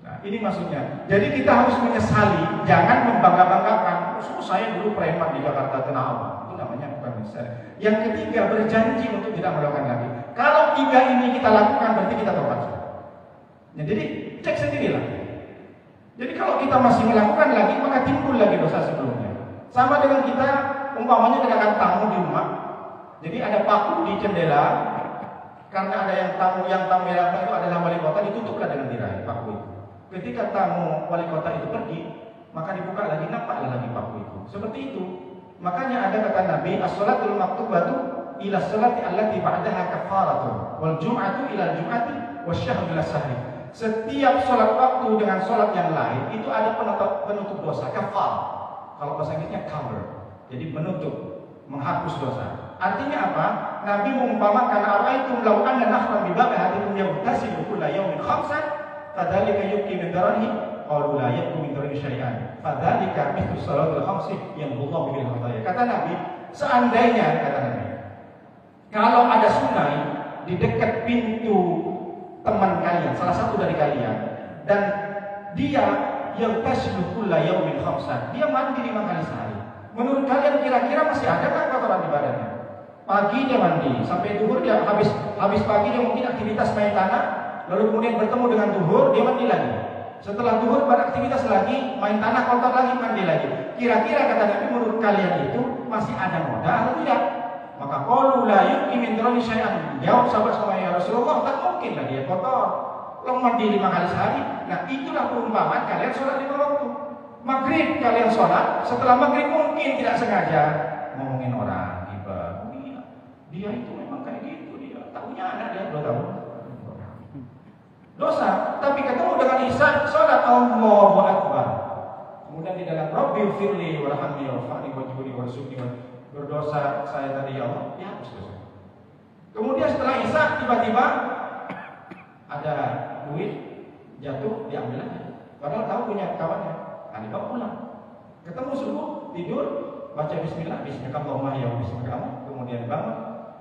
Nah ini maksudnya. Jadi kita harus menyesali, jangan membangga-banggakan. Oh, saya dulu preman di Jakarta, kena Allah. Itu namanya bukan menyesali. Yang ketiga, berjanji untuk tidak melakukan lagi. Kalau 3 ini kita lakukan, berarti kita tobat. Ya, jadi cek sendirilah. Jadi kalau kita masih melakukan lagi, maka timbul lagi dosa sebelumnya. Sama dengan kita umpamanya kedatangan tamu di rumah. Jadi ada paku di jendela, karena ada yang tamu itu adalah wali kota, ditutuplah dengan tirai paku itu. Ketika tamu wali kota itu pergi, maka dibuka lagi, nampaklah lagi paku itu. Seperti itu. Makanya ada kata Nabi, as-salatul maktubatu ila salati allati ba'daha kafaratun, wal jum'atu ila jum'ati wasyahru ila sahri. Setiap sholat waktu dengan sholat yang lain itu ada penutup dosa, kafar. Kalau bahasa Inggrisnya cover, jadi menutup, menghapus dosa. Artinya apa? Nabi mengumpamakan ara'aitum law anna nahran bi babi hadikum yaghtasilu kulla yawmin khamsan fadzalika yubqi min daranihi qalu la yabqi min daranihi syai'an fadzalika mithlu salatul khamsi yanbullahu bil hadaya. Kata Nabi, seandainya kata Nabi, kalau ada sungai di dekat pintu teman kalian, salah satu dari kalian, dan dia yang tasbihu kulla yaumin khamsan, dia mandi 5 kali sehari. Menurut kalian kira-kira masih ada kan kotoran di badannya? Pagi dia mandi, sampai duhur dia habis pagi dia mungkin aktivitas main tanah, lalu kemudian bertemu dengan duhur dia mandi lagi. Setelah duhur beraktivitas lagi, main tanah kotor lagi, mandi lagi. Kira-kira kata Nabi, menurut kalian itu masih ada noda atau tidak? Maka qalu la yuqi min darani syai'an. Jawab sahabat sama ya Rasulullah, tak mungkin lah dia kotor. Kalau mandi 5 kali sehari, nah itulah perumpamaan kalian sholat 5 waktu. Maghrib kalian sholat, setelah maghrib mungkin tidak sengaja ngomongin orang, tiba, dia itu memang kayak gitu, dia tahunya anak dia 2 tahun. Dosa, tapi ketemu dengan ihsan, sholat Allahu Akbar. Kemudian di dalam Rabbi firli warhamni warfa'ni wajibuni warzuqni, berdosa saya tadi ya Allah, dihapus dosa. Kemudian setelah ihsan tiba-tiba ada duit jatuh, diambil aja. Padahal tahu punya kawannya, kan dibawa pulang. Ketemu subuh, tidur, baca bismillah, bismillahirrahmanirrahim, ya bismillah. Kemudian bangun,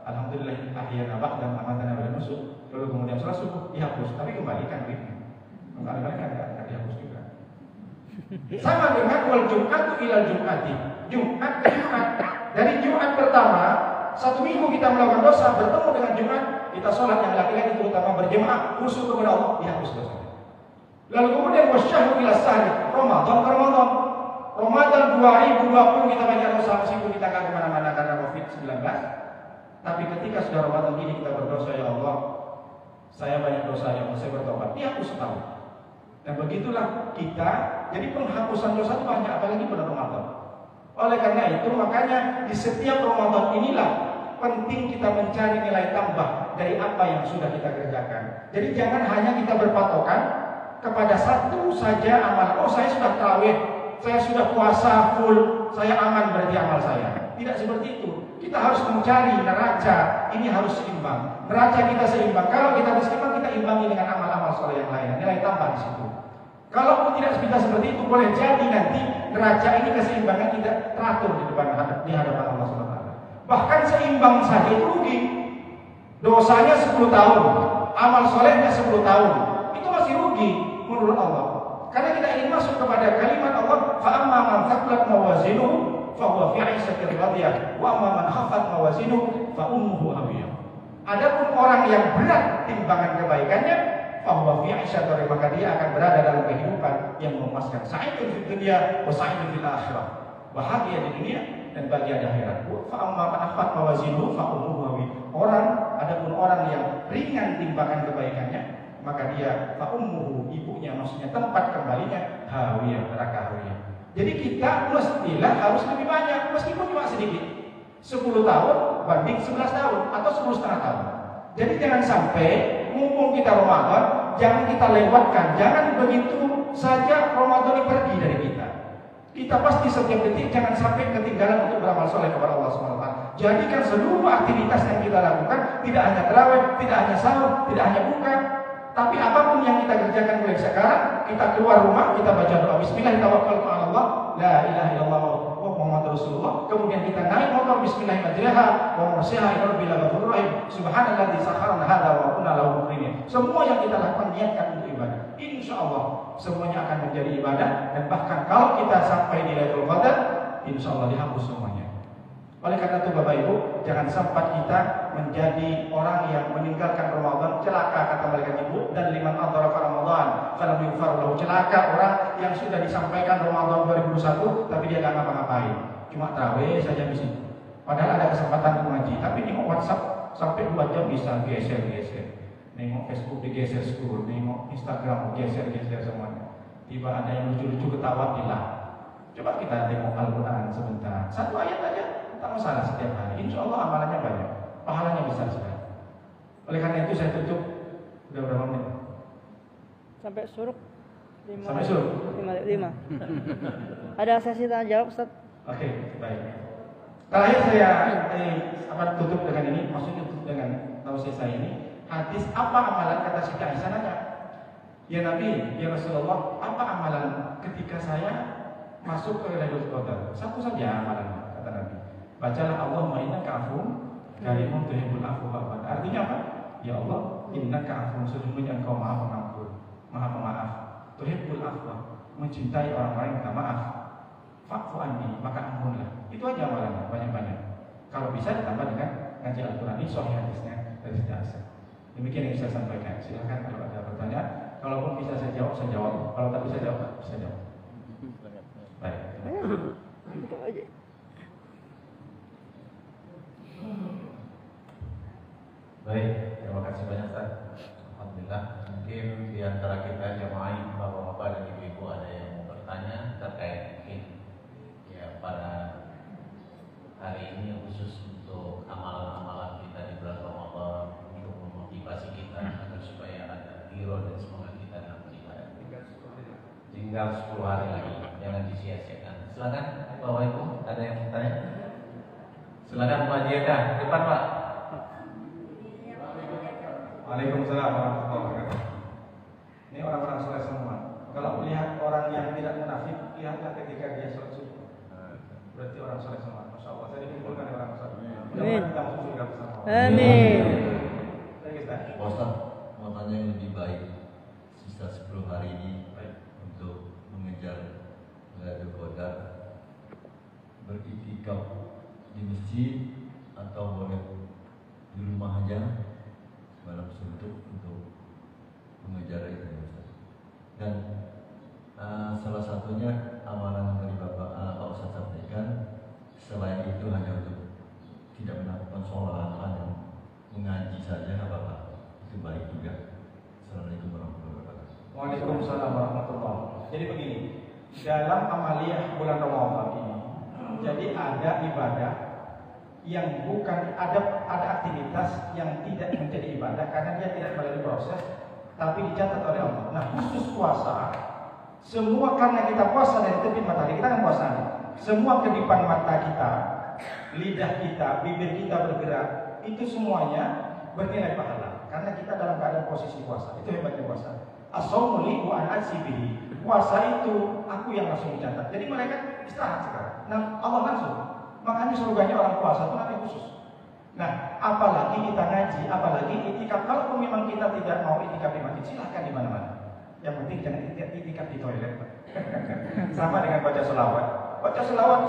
alhamdulillah akhirnya dan amanah dan nusuk. Lalu kemudian sholat subuh dihapus, tapi kembalikan duitnya. Kembalikan enggak dihapus juga. Sama dengan wal jum'atu ilal jum'ati. Jumat ke Jumat. Dari Jumat pertama, 1 minggu kita melakukan dosa, bertemu dengan Jumat, kita sholat yang laki-laki terutama berjemaah, khusyuk kepada Allah, dihapus dosa. Lalu kemudian wasyahru ila sahri, Ramadan ke Ramadan. Ramadan 2020 kita banyak dosa meskipun kita nggak kemana-mana karena COVID-19. Tapi ketika sudah Ramadan ini kita berdosa, ya Allah, saya banyak dosa, ya Allah, saya bertobat, dihapus tahu. Dan begitulah kita, jadi penghapusan dosa itu banyak, apalagi pada Ramadan. Oleh karena itu, makanya di setiap Ramadan inilah penting kita mencari nilai tambah dari apa yang sudah kita kerjakan. Jadi jangan hanya kita berpatokan kepada satu saja amal. Oh, saya sudah tarawih, saya sudah puasa full, saya aman berarti amal saya. Tidak seperti itu. Kita harus mencari neraca, ini harus seimbang. Neraca kita seimbang. Kalau kita seimbang, kita imbangi dengan amal-amal soleh yang lain. Nilai tambah di situ. Kalau tidak bisa seperti itu, boleh jadi nanti neraca ini keseimbangan tidak teratur di hadapan Allah SWT. Bahkan seimbang saja itu rugi. Dosanya 10 tahun, amal solehnya 10 tahun, itu masih rugi menurut Allah. Karena kita ingin masuk kepada kalimat Allah, fa'amma man thaqulat mawazinuhu fahuwa fi 'ishatin radiyah wa amma man khaffat mawazinuhu fa ummuhu hawiyah. Adapun orang yang berat timbangan kebaikannya, fahuwa fi 'ishatin radiyah, maka dia akan berada dalam kehidupan yang memuaskan. Sa'idun fid dunya wa sa'idun fil akhirah. Bahagia di dunia dan bahagia di akhirat. Fa amma man khaffat mawazinuhu fa ummuhu hawiyah. Adapun orang yang ringan timbangan kebaikannya, maka dia fa ummuhu, ibunya, maksudnya tempat kembalinya hawiyah, neraka hawiyah. Jadi kita mestilah harus lebih banyak, meskipun cuma sedikit. 10 tahun banding 11 tahun atau 10,5 tahun. Jadi jangan sampai mumpung kita Ramadan, jangan kita lewatkan, jangan begitu saja Ramadan ini pergi dari kita. Kita pasti setiap detik jangan sampai ketinggalan untuk beramal soleh kepada Allah SWT. Jadikan seluruh aktivitas yang kita lakukan, tidak hanya tarawih, tidak hanya sahur, tidak hanya buka, tapi apapun yang kita kerjakan mulai sekarang, kita keluar rumah, kita baca doa Bismillah, tawakkaltu 'ala Allah, la ilaha illallah wa Muhammadur Rasulullah. Kemudian kita naik motor Bismillah majraha wa mursaha ila rabbil ghafurur rahim. Subhanalladzi sakhkhara hadza wa kunna lahu muqrinin. Semua yang kita lakukan niatkan untuk ibadah. Insyaallah semuanya akan menjadi ibadah, dan bahkan kalau kita sampai di Lailatul Qadar, insyaallah dihapus semuanya. Oleh karena itu Bapak Ibu, jangan sampai kita menjadi orang yang meninggalkan Ramadan, celaka kata malaikat ibu, dan liman adhara Ramadan falam yughfar lahu, celaka orang yang sudah disampaikan Ramadan 2021 tapi dia enggak ngapa-ngapain, cuma tarawih saja di situ. Padahal ada kesempatan mengaji, tapi nengok WhatsApp sampai 2 jam bisa geser-geser. Nengok Facebook digeser scroll, nengok Instagram geser-geser semuanya. Tiba ada yang lucu-lucu ketawa hilang. Coba kita tengok Al-Quran sebentar, 1 ayat aja. Tak masalah setiap hari, insya Allah amalannya banyak, pahalanya besar sekali. Oleh karena itu saya tutup. Udah berapa menit? Sampai suruh 5. Sampai suruh 5. Ada sesi tanya jawab, Ustaz. Oke, baik. Terakhir saya akan tutup dengan ini, maksudnya tutup dengan tausiah saya ini. Hadis apa amalan, kata Siti Aisyah nanya, ya Nabi, ya Rasulullah, apa amalan ketika saya masuk ke Lailatul Qadar? Satu saja amalan, kata Nabi. Bacalah Allahumma innaka afuwwun karimun tuhibbul afwa fa'fu. Artinya apa? Ya Allah, innaka afuwwun, sesungguhnya Engkau Maha Pengampun, Maha Pemaaf. Tuhibbul afwa, mencintai orang-orang yang minta maaf. Fa'fu anni, maka ampunlah. Itu aja amalannya, banyak-banyak. Kalau bisa ditambah dengan ngaji Al-Qur'an, ini sahih hadisnya dari Aisyah. Demikian yang saya sampaikan. Silakan kalau ada pertanyaan. Kalaupun bisa saya jawab, saya jawab. Kalau tak bisa jawab, saya jawab. Baik. Baik, terima kasih banyak Ustaz. Alhamdulillah, mungkin di antara kita jamaah bapak-bapak dan ibu-ibu ada yang mau bertanya terkait mungkin ya pada hari ini khusus untuk amalan-amalan kita di bulan Ramadan, untuk memotivasi kita agar supaya ada hero dan semangat kita dalam beribadah. Tinggal 10 hari lagi, jangan disia-siakan. Silakan Bapak Ibu, ada yang mau tanya? Silakan Pak Jeda, depan Pak. Waalaikumsalam warahmatullahi wabarakatuh. Ini orang-orang soleh semua. Kalau melihat orang yang tidak munafik, lihatlah ketika dia sholat subuh. Berarti orang soleh semua. Masya Allah, saya dikumpulkan dengan orang soleh. Amin. Kita masuk surga bersama. Amin. Pak Ustaz, mau tanya yang lebih baik, sisa 10 hari ini untuk mengejar Lailatul Qadar, beriktikaf di masjid atau boleh di rumah aja dalam suntuk untuk mengejar itu, Ustaz. Dan salah satunya amalan dari Pak Ustaz sampaikan, selain itu hanya untuk tidak melakukan sholat, Waalaikumsalam warahmatullahi wabarakatuh. Jadi begini, dalam amaliyah bulan Ramadan ini, jadi ada ibadah yang bukan ada aktivitas yang tidak menjadi ibadah karena dia tidak melalui proses, tapi dicatat oleh Allah. Nah, khusus puasa, semua karena kita puasa dari terbit matahari, kita kan puasa. Semua kedipan mata kita, lidah kita, bibir kita bergerak, itu semuanya bernilai pahala karena kita dalam keadaan posisi puasa. Itu hebatnya puasa. As-shaumu li wa ana ajzibihi. Puasa itu aku yang langsung dicatat. Jadi mereka istirahat sekarang. Nah, Allah langsung. Makanya surganya orang puasa itu nanti khusus. Nah, apalagi kita ngaji, apalagi itikaf. Kalau memang kita tidak mau itikaf di masjid, silahkan di mana-mana. Yang penting jangan itikaf di toilet. Sama dengan baca selawat. Baca selawat,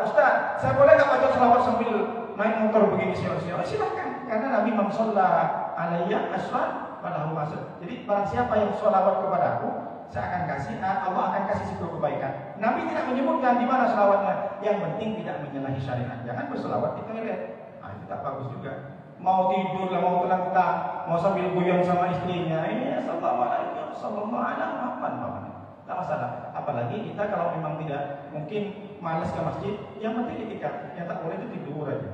Ustaz, saya boleh nggak baca selawat sambil naik motor begini siapa-siapa? Silahkan. Karena Nabi Muhammad sallallahu alaihi wasallam falahu masuk. Jadi barang siapa yang sholawat kepadaku, saya akan kasih, Allah akan kasih 10 kebaikan. Nabi tidak menyebutkan di mana sholawatnya. Yang penting tidak menyalahi syariat. Jangan berselawat di toilet. Nah, itu tak bagus juga. Mau tidur lah, mau telentang, mau sambil goyang sama istrinya. Ini ya sallallahu alaihi wasallam. Tak masalah. Apalagi kita kalau memang tidak mungkin malas ke masjid, yang penting itikaf. Yang tak boleh itu tidur aja.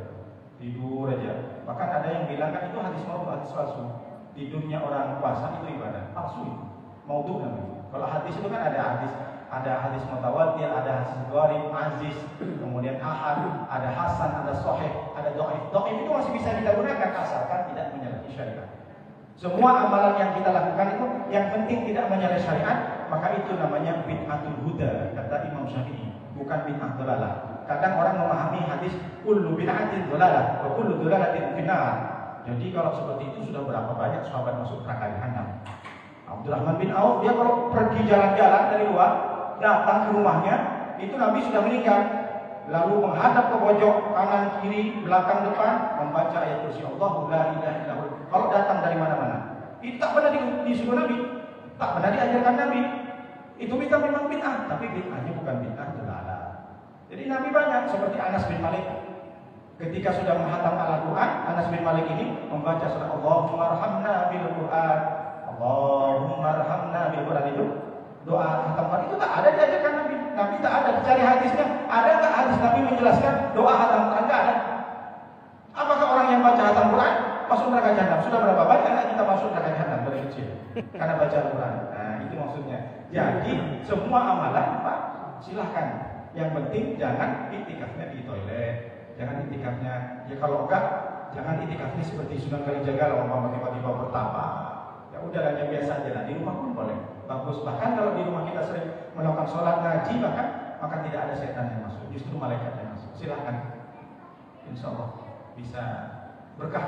Tidur aja. Bahkan ada yang bilang kan itu hadis maudhu, hadis palsu. Tidurnya orang puasa itu ibadah. Palsu itu. Maudhu namanya. Kalau hadis itu kan ada hadis mutawatir, ada hadis gharib, aziz, kemudian ahad, ada hasan, ada sahih, ada dhaif. Dhaif itu masih bisa kita gunakan asalkan tidak menyalahi syariat. Semua amalan yang kita lakukan itu yang penting tidak menyalahi syariat, maka itu namanya bid'atul huda, kata Imam Syafi'i, bukan bid'ah dhalalah. Kadang orang memahami hadis kullu bid'atin dhalalah wa kullu dhalalatin finnar. Jadi kalau seperti itu sudah berapa banyak sahabat masuk neraka jahanam. Abdurrahman bin Auf, dia kalau pergi jalan-jalan dari luar, datang ke rumahnya, itu Nabi sudah meninggal. Lalu menghadap ke pojok kanan, kiri, belakang, depan, membaca ayat kursi Allahu la ilaha illallah. Kalau datang dari mana-mana, itu tak pernah disuruh Nabi, tak pernah diajarkan Nabi. Itu kita memang bid'ah, tapi bid'ahnya bukan bid'ah dhalalah. Jadi Nabi banyak seperti Anas bin Malik. Ketika sudah menghatam Al-Quran, Anas bin Malik ini membaca surah Allahumma arhamna bil Quran. Allahumma arhamna bil Quran itu doa hatam Quran itu tak ada diajarkan Nabi. Nabi tak ada dicari hadisnya. Ada tak hadis Nabi menjelaskan doa hatam Quran? Tak ada. Apakah orang yang baca hatam Quran masuk neraka jahanam? Sudah berapa banyak kita masuk neraka jahanam dari kecil karena baca Al-Quran? Nah, itu maksudnya. Jadi semua amalan Pak silahkan. Yang penting jangan itikafnya di toilet. Jangan itikafnya, ya kalau enggak jangan itikafnya seperti Sunan Kalijaga lah, umpama tiba-tiba bertapa. Ya udahlah yang biasa aja lah, di rumah pun boleh. Bagus. Bahkan kalau di rumah kita sering melakukan sholat ngaji, maka tidak ada setan yang masuk, justru malaikat yang masuk. Silahkan. Insya Allah bisa berkah.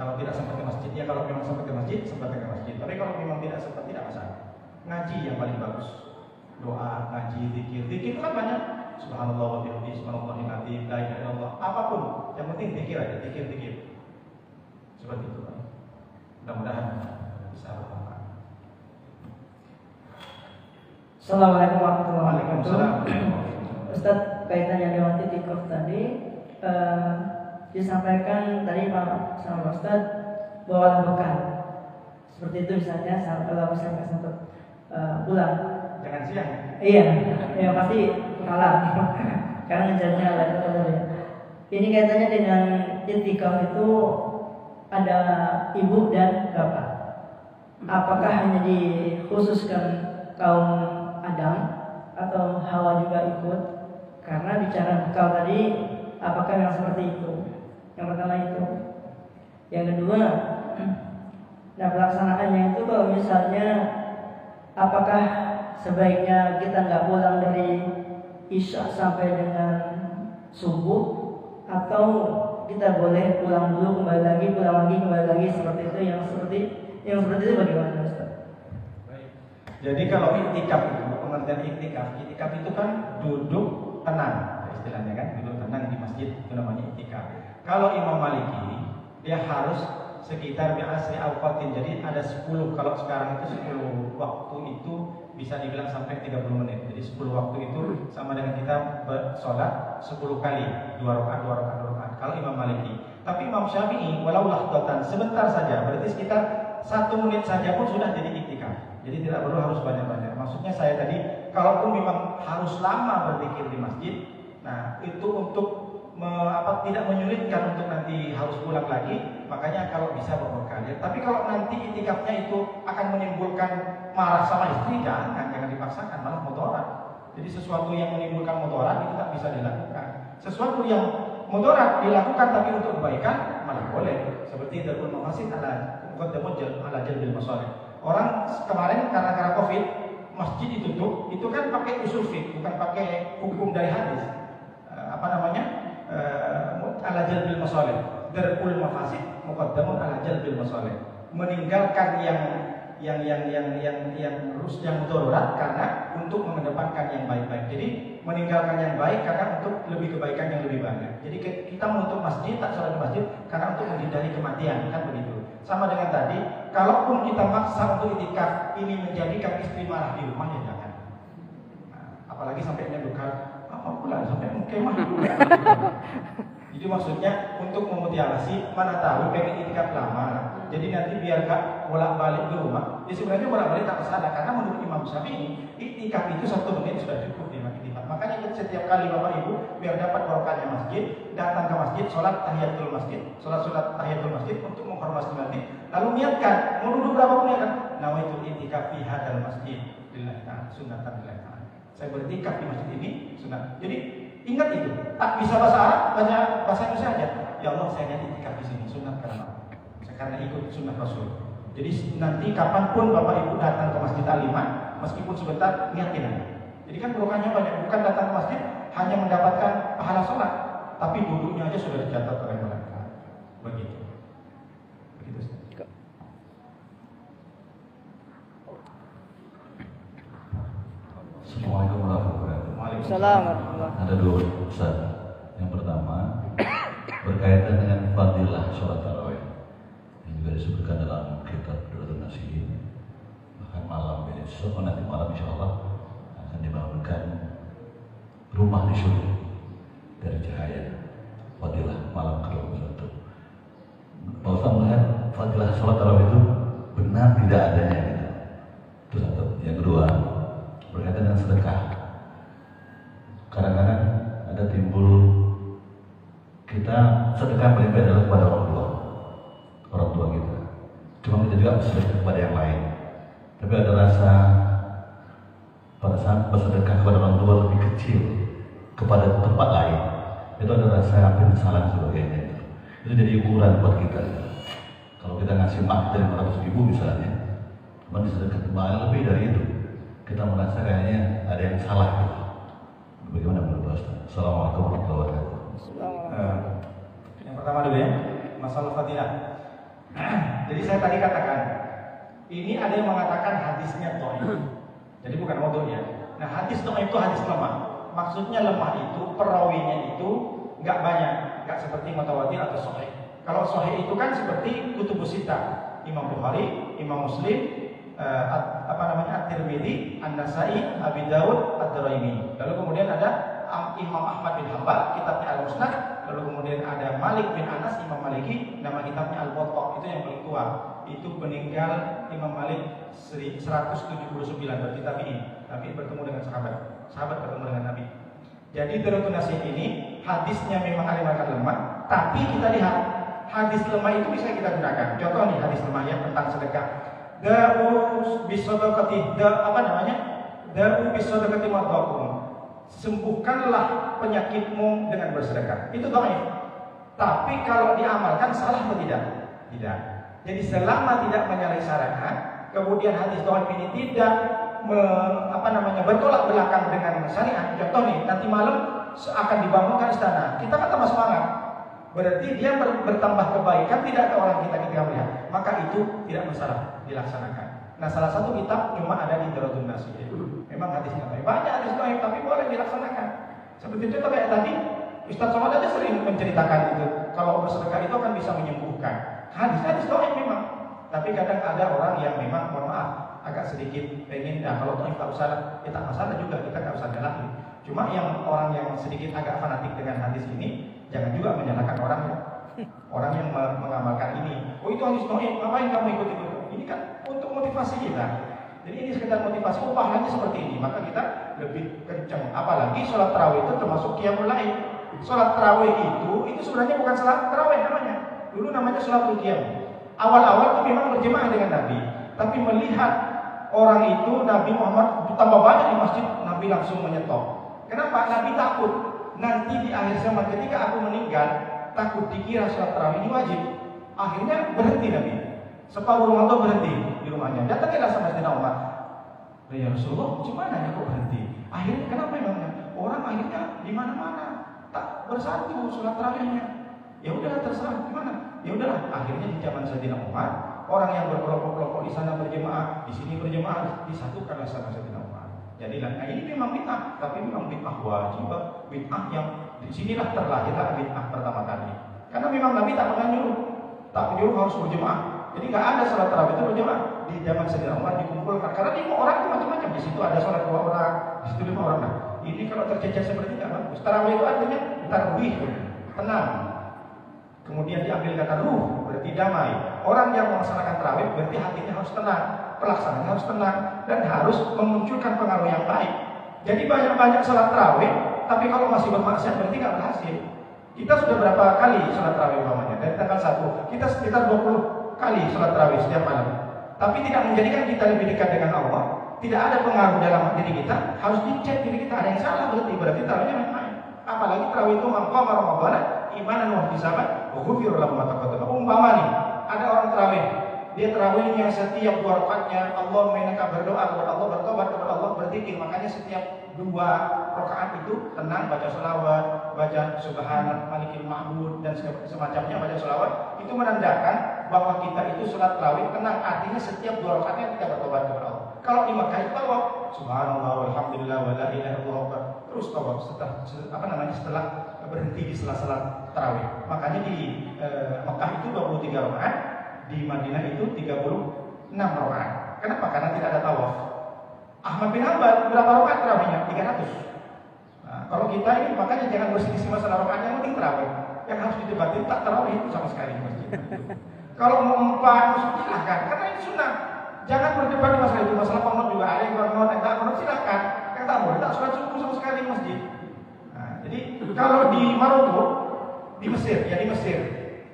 Kalau tidak sempat ke masjid, ya kalau memang sempat ke masjid, sempat ke masjid. Tapi kalau memang tidak sempat, tidak masalah. Ngaji yang paling bagus. Doa, ngaji, zikir. Zikir kan banyak. Subhanallah wa bihamdihi, subhanallahil azim, la ilaha illallah. Apapun, yang penting zikir aja, zikir. Seperti itu. Mudah-mudahan bisa bermanfaat. Assalamualaikum warahmatullahi wabarakatuh. Waalaikumsalam. Ustaz, kaitannya dengan itikaf tadi disampaikan tadi sama Ustaz bawalah bekal. Seperti itu misalnya kalau misalnya sempat pulang. Jangan siang. Iya, ya pasti kalah. Karena ngejarnya Allah. Ini kaitannya dengan itikaf itu ada ibu dan bapak. Apakah hanya dikhususkan kaum Adam atau Hawa juga ikut? Karena bicara bekal tadi, apakah yang seperti itu? Yang pertama itu. Yang kedua, nah pelaksanaannya itu kalau misalnya apakah sebaiknya kita nggak pulang dari Isya sampai dengan subuh, atau kita boleh pulang dulu kembali lagi seperti itu? Yang seperti itu bagaimana Ustaz? Baik. Jadi kalau iktikaf itu, pengertian iktikaf itu kan duduk tenang, istilahnya kan, duduk tenang di masjid, itu namanya iktikaf. Kalau Imam Maliki, dia harus sekitar bi'asri awqatin. Jadi ada 10, kalau sekarang itu 10 waktu itu bisa dibilang sampai 30 menit. Jadi 10 waktu itu sama dengan kita bersolat 10 kali, 2 rakaat. Kalau Imam Maliki. Tapi Imam Syafi'i walau lahdatan, sebentar saja, berarti sekitar 1 menit saja pun sudah jadi iktikaf. Jadi tidak perlu harus banyak-banyak. Maksudnya saya tadi, kalaupun memang harus lama berzikir di masjid, nah itu untuk tidak menyulitkan untuk nanti harus pulang lagi, makanya kalau bisa berkali. Tapi kalau nanti iktikafnya itu akan menimbulkan marah sama istri, jangan dipaksakan, malah mudarat. Jadi sesuatu yang menimbulkan mudarat itu tak bisa dilakukan. Sesuatu yang mudarat dilakukan tapi untuk kebaikan malah boleh. Seperti darul mafasid ala jalbil masalih. Orang kemarin karena Covid masjid ditutup, itu kan pakai usul fiqh, bukan pakai hukum dari hadis. Ala jalbil masalih. Darul mafasid muqaddamun ala jalbil masalih. Meninggalkan yang darurat karena untuk mengedepankan yang baik-baik. Jadi meninggalkan yang baik karena untuk lebih kebaikan yang lebih banyak. Jadi kita menutup masjid, tak sholat di masjid karena untuk menghindari kematian, kan begitu. Sama dengan tadi, kalaupun kita maksa untuk itikaf ini menjadikan istri marah di rumah, ya jangan. Nah, apalagi sampai menyebutkan apa pula sampai mukemah dulu. Jadi maksudnya untuk memotivasi, mana tahu pengen itikaf lama. Jadi nanti biar gak bolak-balik ke rumah. Ya sebenarnya bolak-balik tak masalah, karena menurut Imam Syafi'i itikaf itu 1 menit sudah cukup di masjid. Makanya setiap kali Bapak Ibu biar dapat barokahnya masjid, datang ke masjid, sholat tahiyatul masjid, sholat tahiyatul masjid untuk menghormati masjid. Lalu niatkan, mau duduk berapa pun niatkan. Nawaitul itikaf fi hadzal masjid lillahi ta'ala, sunnatan lillahi ta'ala. Saya beritikaf di masjid ini sunat. Jadi ingat itu. Tak bisa bahasa Arab, baca bahasa Indonesia aja. Ya Allah, saya niat itikaf di sini sunat karena ikut sunnah Rasul. Jadi nanti kapanpun Bapak Ibu datang ke Masjid Al-Iman, meskipun sebentar, niatin aja. Jadi kan barokahnya banyak, bukan datang ke masjid hanya mendapatkan pahala sholat, tapi duduknya aja sudah dicatat oleh malaikat. Begitu. Assalamualaikum warahmatullahi wabarakatuh. Waalaikumsalam warahmatullahi. Ada 2 Ustaz. Yang pertama berkaitan dengan fadilah sholat tarawih yang juga disebutkan dalam kitab Durratun Nasihin. Bahkan malam besok, nanti malam insya Allah akan dibangunkan rumah di surga dari cahaya. Fadilah malam ke-21. Pak Ustaz melihat fadilah sholat tarawih itu benar tidak adanya gitu. Itu satu. Yang kedua berkaitan dengan sedekah. Kadang-kadang ada timbul kita sedekah paling baik adalah kepada orang tua kita. Cuma kita juga bersedekah kepada yang lain. Tapi ada rasa pada saat bersedekah kepada orang tua lebih kecil kepada tempat lain, itu ada rasa penyesalan sebagainya. Itu jadi ukuran buat kita. Kalau kita ngasih mak dari 500.000 misalnya, cuma disedekah lebih dari itu, kita merasa kayaknya ada yang salah gitu. Bagaimana menurut Ustaz? Assalamualaikum warahmatullahi wabarakatuh. Yang pertama dulu ya, masalah fadilah. Jadi saya tadi katakan, ini ada yang mengatakan hadisnya dhaif. Jadi bukan maudhu ya. Nah, hadis dhaif itu hadis lemah. Maksudnya lemah itu perawinya itu nggak banyak, nggak seperti mutawatir atau sahih. Kalau sahih itu kan seperti kutubus sittah, Imam Bukhari, Imam Muslim, At-Tirmidzi, An-Nasa'i, Abi Dawud, Ad-Daraimi. Lalu kemudian ada Imam Ahmad bin Hanbal, kitabnya Al-Musnad. Lalu kemudian ada Malik bin Anas, Imam Maliki, nama kitabnya Al-Muwatta. Itu yang paling tua. Itu meninggal Imam Malik 179 berarti tabi'in. Tapi bertemu dengan sahabat bertemu dengan Nabi. Jadi Durratun Nasihin ini hadisnya memang ada lemah, tapi kita lihat hadis lemah itu bisa kita gunakan. Contoh nih hadis lemah yang tentang sedekah. Da'u bisadaqati, da'u bisadaqati mardakum. Sembuhkanlah penyakitmu dengan bersedekah. Itu dhaif. Tapi kalau diamalkan salah atau tidak? Tidak. Jadi selama tidak menyalahi syaratnya, kemudian hadis dhaif ini tidak bertolak belakang dengan syariat. Contoh nih, nanti malam akan dibangunkan istana. Kita kan tambah semangat. Berarti dia bertambah kebaikan tidak ke orang kita ketika melihat. Maka itu tidak masalah dilaksanakan. Nah, salah satu kitab cuma ada di Durratun Nasihin. Memang hadisnya baik. Banyak hadis baik, tapi boleh dilaksanakan. Seperti itu kayak tadi Ustaz Somad aja sering menceritakan itu. Kalau bersedekah itu akan bisa menyembuhkan. Hadis baik memang. Tapi kadang ada orang yang memang mohon maaf agak sedikit pengen, kalau dhaif tak usah, tak masalah juga, kita tak usah nyalahin. Cuma yang orang yang sedikit agak fanatik dengan hadis ini, jangan juga menyalahkan orang yang mengamalkan ini. Oh itu hadis dhaif, ngapain kamu ikut-ikut? Ini kan untuk motivasi kita. Jadi ini sekedar motivasi, pahalanya seperti ini, maka kita lebih kencang. Apalagi sholat tarawih itu termasuk qiyamul lail. Sholat tarawih itu sebenarnya bukan sholat tarawih namanya. Dulu namanya sholat qiyam. Awal-awal itu memang berjemaah dengan Nabi, tapi melihat orang itu Nabi Muhammad tambah banyak di masjid, Nabi langsung menyetop. Kenapa? Nabi takut nanti di akhir zaman ketika aku meninggal, takut dikira sholat tarawih ini wajib. Akhirnya berhenti Nabi. Separuh Ramadan berhenti di rumahnya. Datanglah sama Sayyidina Umar. Ya Rasulullah, gimana ya kok berhenti? Akhirnya kenapa emangnya? Orang akhirnya di mana-mana tak bersatu sholat tarawihnya. Ya udahlah terserah gimana? Ya udahlah. Akhirnya di zaman Sayyidina Umar, orang yang berkelompok-kelompok di sana berjemaah, di sini berjemaah, disatukanlah sama Sayyidina Umar. Jadilah, nah ini memang bid'ah, tapi memang bid'ah wajib, bid'ah yang di sinilah terlahirlah bid'ah pertama kali. Karena memang Nabi tak pernah nyuruh, tak menyuruh harus berjemaah. Jadi nggak ada sholat tarawih itu berjemaah. Di zaman Sayyidina Umar dikumpulkan karena 5 orang itu macam-macam. Di situ ada sholat 2 orang, di situ 5 orang. Nah, ini kalau tercecer seperti itu bagus. Tarawih itu artinya tarwih, tenang. Kemudian diambil kata ruh, berarti damai. Orang yang melaksanakan tarawih berarti hatinya harus tenang, pelaksanaannya harus tenang dan harus memunculkan pengaruh yang baik. Jadi banyak-banyak sholat tarawih, tapi kalau masih bermaksiat berarti nggak berhasil. Kita sudah berapa kali sholat tarawih umpamanya? Dari tanggal 1, kita sekitar 20 kali sholat tarawih setiap malam. Tapi tidak menjadikan kita lebih dekat dengan Allah. Tidak ada pengaruh dalam diri kita. Harus dicek diri kita ada yang salah berarti tarawihnya main-main. Apalagi tarawih itu maqam Ramadan imanan wa ihtisaban wa ghufira lahu ma taqaddama. Umpama nih, ada orang tarawih, dia tarawihnya setiap 2 rakaatnya Allah mereka berdoa kepada Allah, bertobat kepada Allah, berzikir. Makanya setiap 2 rakaat itu tenang baca selawat, baca subhanal malikil ma'bud dan semacamnya baca selawat. Itu menandakan bahwa kita itu sholat tarawih tenang. Artinya setiap 2 rakaatnya kita bertobat kepada Allah. Kalau di Makkah itu tawaf, subhanallah walhamdulillah wa la ilaha illallah, terus tawaf setelah berhenti di sela-sela tarawih. Makanya di Makkah itu 23 rakaat, di Madinah itu 36 rakaat. Kenapa? Karena tidak ada tawaf. Ahmad bin Hanbal berapa rakaat tarawihnya? 300. Nah, kalau kita ini makanya jangan berselisih masalah rakaat, yang penting tarawih. Yang harus didebatin tak tarawih itu sama sekali di masjid. Kalau mau 4 silahkan, karena ini sunnah. Jangan berdebat di masalah itu. Masalah qunut juga ada yang qunut, yang tak qunut silahkan. Yang tak boleh tak sholat subuh sama sekali di masjid. Nah, jadi kalau di Maroko, di Mesir, ya di Mesir.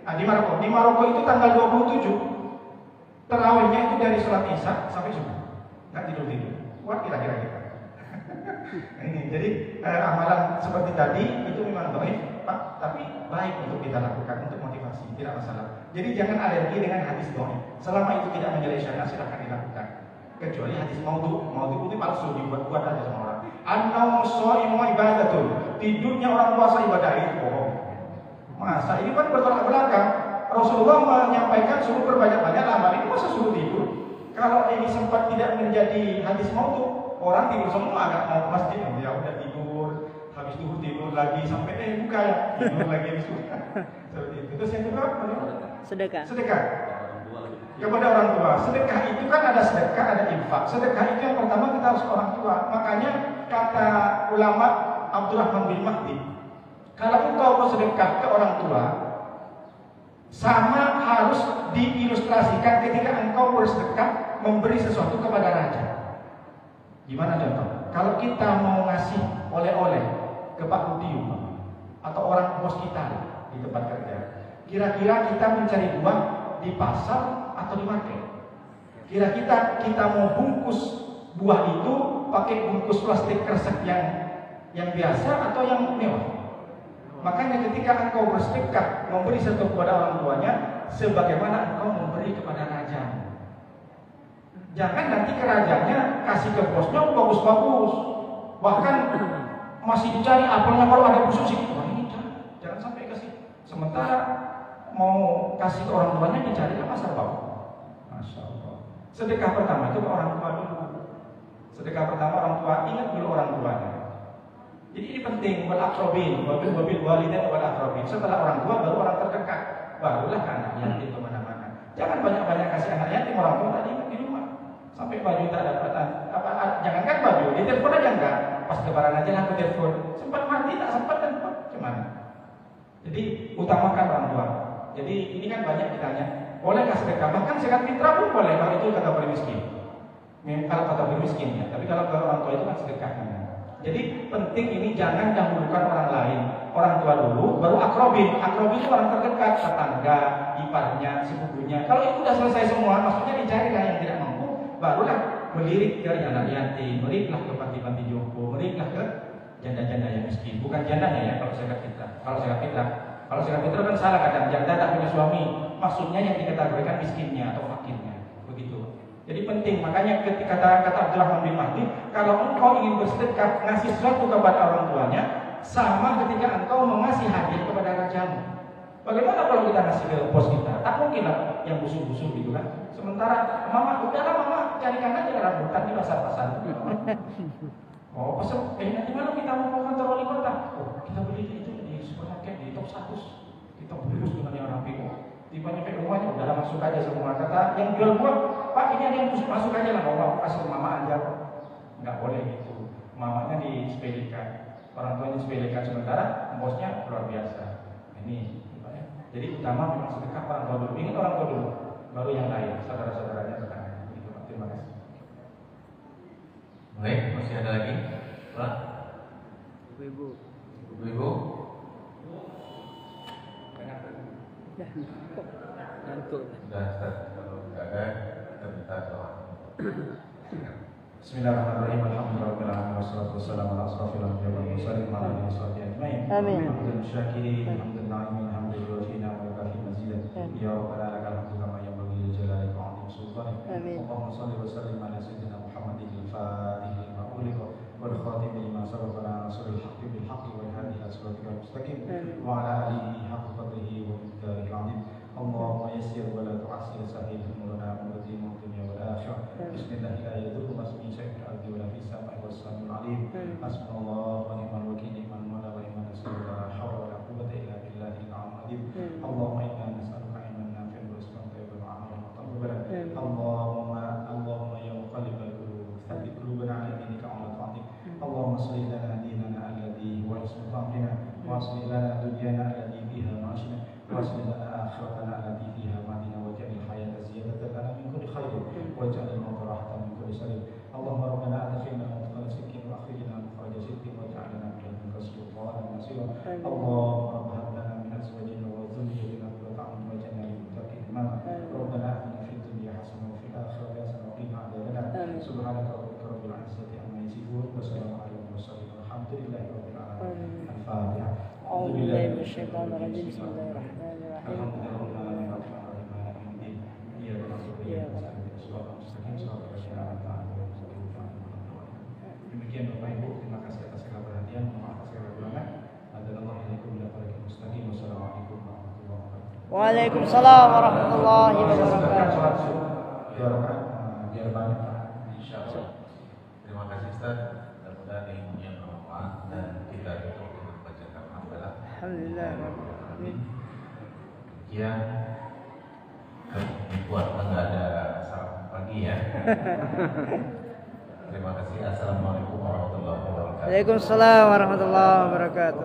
Nah, di Maroko itu tanggal 27 tarawihnya itu dari sholat Isya sampai subuh. Nggak tidur-tidur. Wah, kira-kira kita. Nah, ini jadi amalan seperti tadi itu memang baik, Pak, tapi baik untuk kita lakukan untuk motivasi, tidak masalah. Jadi jangan alergi dengan hadis dhaif. Selama itu tidak menyalahi syariat silakan dilakukan. Kecuali hadis maudhu itu palsu, dibuat-buat aja sama orang. An-naum sha'imu ibadatun. Tidurnya orang puasa ibadah itu bohong. Masa ini kan bertolak belakang. Rasulullah menyampaikan suruh berbanyak-banyak amal, ini masa suruh tidur? Kalau ini sempat tidak menjadi hadis maudhu, orang tidur semua nggak mau ke masjid, ya udah tidur, habis tidur lagi sampai buka ya, tidur lagi habis buka. Seperti itu. Terus yang kedua, Sedekah. Sedekah kepada orang tua. Sedekah itu kan ada sedekah, ada infak. Sedekah itu yang pertama kita harus ke orang tua. Makanya kata ulama Abdurrahman bin Mahdi, kalau engkau bersedekah ke orang tua, sama harus diilustrasikan ketika engkau bersedekah memberi sesuatu kepada raja. Gimana contoh? Kalau kita mau ngasih oleh-oleh ke Pak Budi atau orang bos kita di tempat kerja, kira-kira kita mencari buah di pasar atau di market? Kira-kira kita mau bungkus buah itu pakai bungkus plastik kresek yang biasa atau yang mewah? Makanya ketika engkau bersedekah memberi sesuatu kepada orang tuanya, sebagaimana engkau memberi kepada raja. Jangan nanti kerajanya kasih ke bosnya bagus-bagus, bahkan masih dicari apelnya kalau ada busuk sih. Wah ini jangan sampai kasih. Sementara mau kasih ke orang tuanya dicari masa bau. Masya Allah. Sedekah pertama itu ke orang tua dulu. Sedekah pertama orang tua, ingat dulu orang tuanya. Jadi ini penting wal aqrabin, wabil walidain wal aqrabin. Setelah orang tua baru orang terdekat, barulah ke anak yatim kemana-mana. Jangan banyak-banyak kasih anak yatim, orang tua tadi di rumah. Sampai baju tak dapat jangankan baju, di telepon aja enggak. Pas lebaran aja aku telepon. Sempat mandi tak sempat dan gimana? Jadi utamakan orang tua. Jadi ini kan banyak ditanya, Boleh nggak sedekah? Bahkan zakat fitrah pun boleh kalau itu kategori miskin. Kalau kategori miskin ya. Tapi kalau ke orang tua itu kan sedekahnya. Jadi penting ini jangan dahulukan orang lain. Orang tua dulu, baru akrobin. Akrobin itu orang terdekat, tetangga, iparnya, sepupunya. Kalau itu sudah selesai semua, maksudnya dicarilah yang tidak mampu, barulah melirik ke anak yatim, meliriklah ke panti-panti jompo, meliriklah ke janda-janda yang miskin. Bukan jandanya ya kalau zakat fitrah. Kalau zakat fitrah kan salah kadang, janda tak punya suami. Maksudnya yang dikategorikan miskinnya atau fakirnya. Begitu. Jadi penting, makanya ketika kata Abdurrahman bin Mahdi, kalau engkau ingin bersedekah, ngasih sesuatu kepada orang tuanya, sama ketika engkau mengasih hadiah kepada rajamu. Bagaimana kalau kita ngasih ke bos kita? Tak mungkin lah yang busuk-busuk gitu kan. Sementara mama, udahlah mama, carikan aja rambutan di pasar-pasar. Oh, pasal, nanti malam kita mau ke kantor wali kota. Oh, kita beli itu di supermarket di top 100. Kita beli dengan yang rapi kok. Tiba nyampe rumahnya, udahlah masuk aja semua. Kata yang jual buah, Pak ini ada yang busuk, masuk aja lah. Mau kasih mama aja. Nggak boleh gitu. Mamanya disepelekan. Orang tuanya disepelekan sementara bosnya luar biasa. Ini ya. Jadi utama memang sedekah orang tua dulu. Ingat orang tua dulu, baru yang lain, saudara-saudaranya tetangga. Begitu Pak. Terima kasih. Baik, masih ada lagi? Pak? Ibu. Ibu? Ngantuk. Sudah, Ustaz. Kalau nggak ada, kita minta doa. Bismillahirrahmanirrahim. Alhamdulillahirabbil wassalatu wassalamu ala asrofil anbiya'i wal mursalin wa ala alihi washabbihi ajmain. Amin. Hamdan syakirin, hamdan na'imin, hamdan wajina wa yukafi mazidan. Ya Rabbana lakal hamdu kama yanbaghi li jalalika wa 'azimi sultanik. Amin. Allahumma shalli wa sallim ala sayyidina Muhammadin al-Fatih lima ughliqa wal khatim lima sabaqa nasrul haqqi bil haqqi wal hadi ila siratikal mustaqim wa ala alihi haqqa qadrihi wa miqdarihi al-'azim. Allahumma yassir wa la tu'assir, sahih umurana wa qaddim dunya wal akhirah. Bismillahirrahmanirrahim. Masmi syai'il ardi wa la fis sama'i was samiul 'alim. Hasbunallahu wa ni'mal wakeel, ni'mal mawla wa ni'mal nasir. La haula wa la quwwata illa billahil 'aliyyil 'azim. Allahumma inna nas'aluka 'ilman nafi'an wa rizqan thayyiban wa 'amalan mutaqabbalan. Allahumma ya muqallibal qulub, tsabbit qulubana 'ala dinika wa 'ala ta'atik. Allahumma aslih lana dinana alladhi huwa ismu amrina, wa aslih lana dunyana allati fiha ma'ashina, wa aslih lana akhiratana allati fiha ma'adina, wa ja'al hayata ziyadatan lana min kulli khairin, wa ja'al al-mauta rahatan min kulli sharrin. Allahumma rabbana adkhilna mudkhala sidqin wa akhrijna mukhraja sidqin wa ja'alna min ladunka sultanan nasira. Allahumma rabb hab lana min azwajina wa dhurriyyatina qurrata a'yun waj'alna lil muttaqina imama. Rabbana atina fid dunya hasanah wa fil akhirati hasanah wa qina adzabannar. Subhanaka rabbil izzati amma yasifun wa salamun 'alal mursalin walhamdulillahi rabbil alamin. Al-Fatihah. أعوذ بالله من الشيطان الرجيم. بسم الله الرحمن الرحيم. Demikian Bapak Ibu, terima kasih atas segala perhatian, maaf atas segala kekurangan. Assalamualaikum warahmatullahi wabarakatuh. Waalaikumsalam warahmatullahi wabarakatuh. Biar banyak. Insyaallah. Terima kasih Ustaz. Mudah-mudahan ilmunya bermanfaat dan kita tutup dengan bacaan alhamdulillah. Alhamdulillah. Ya, buat nggak ada sarapan pagi ya. Terima kasih. Assalamualaikum warahmatullahi wabarakatuh. Waalaikumsalam warahmatullahi wabarakatuh.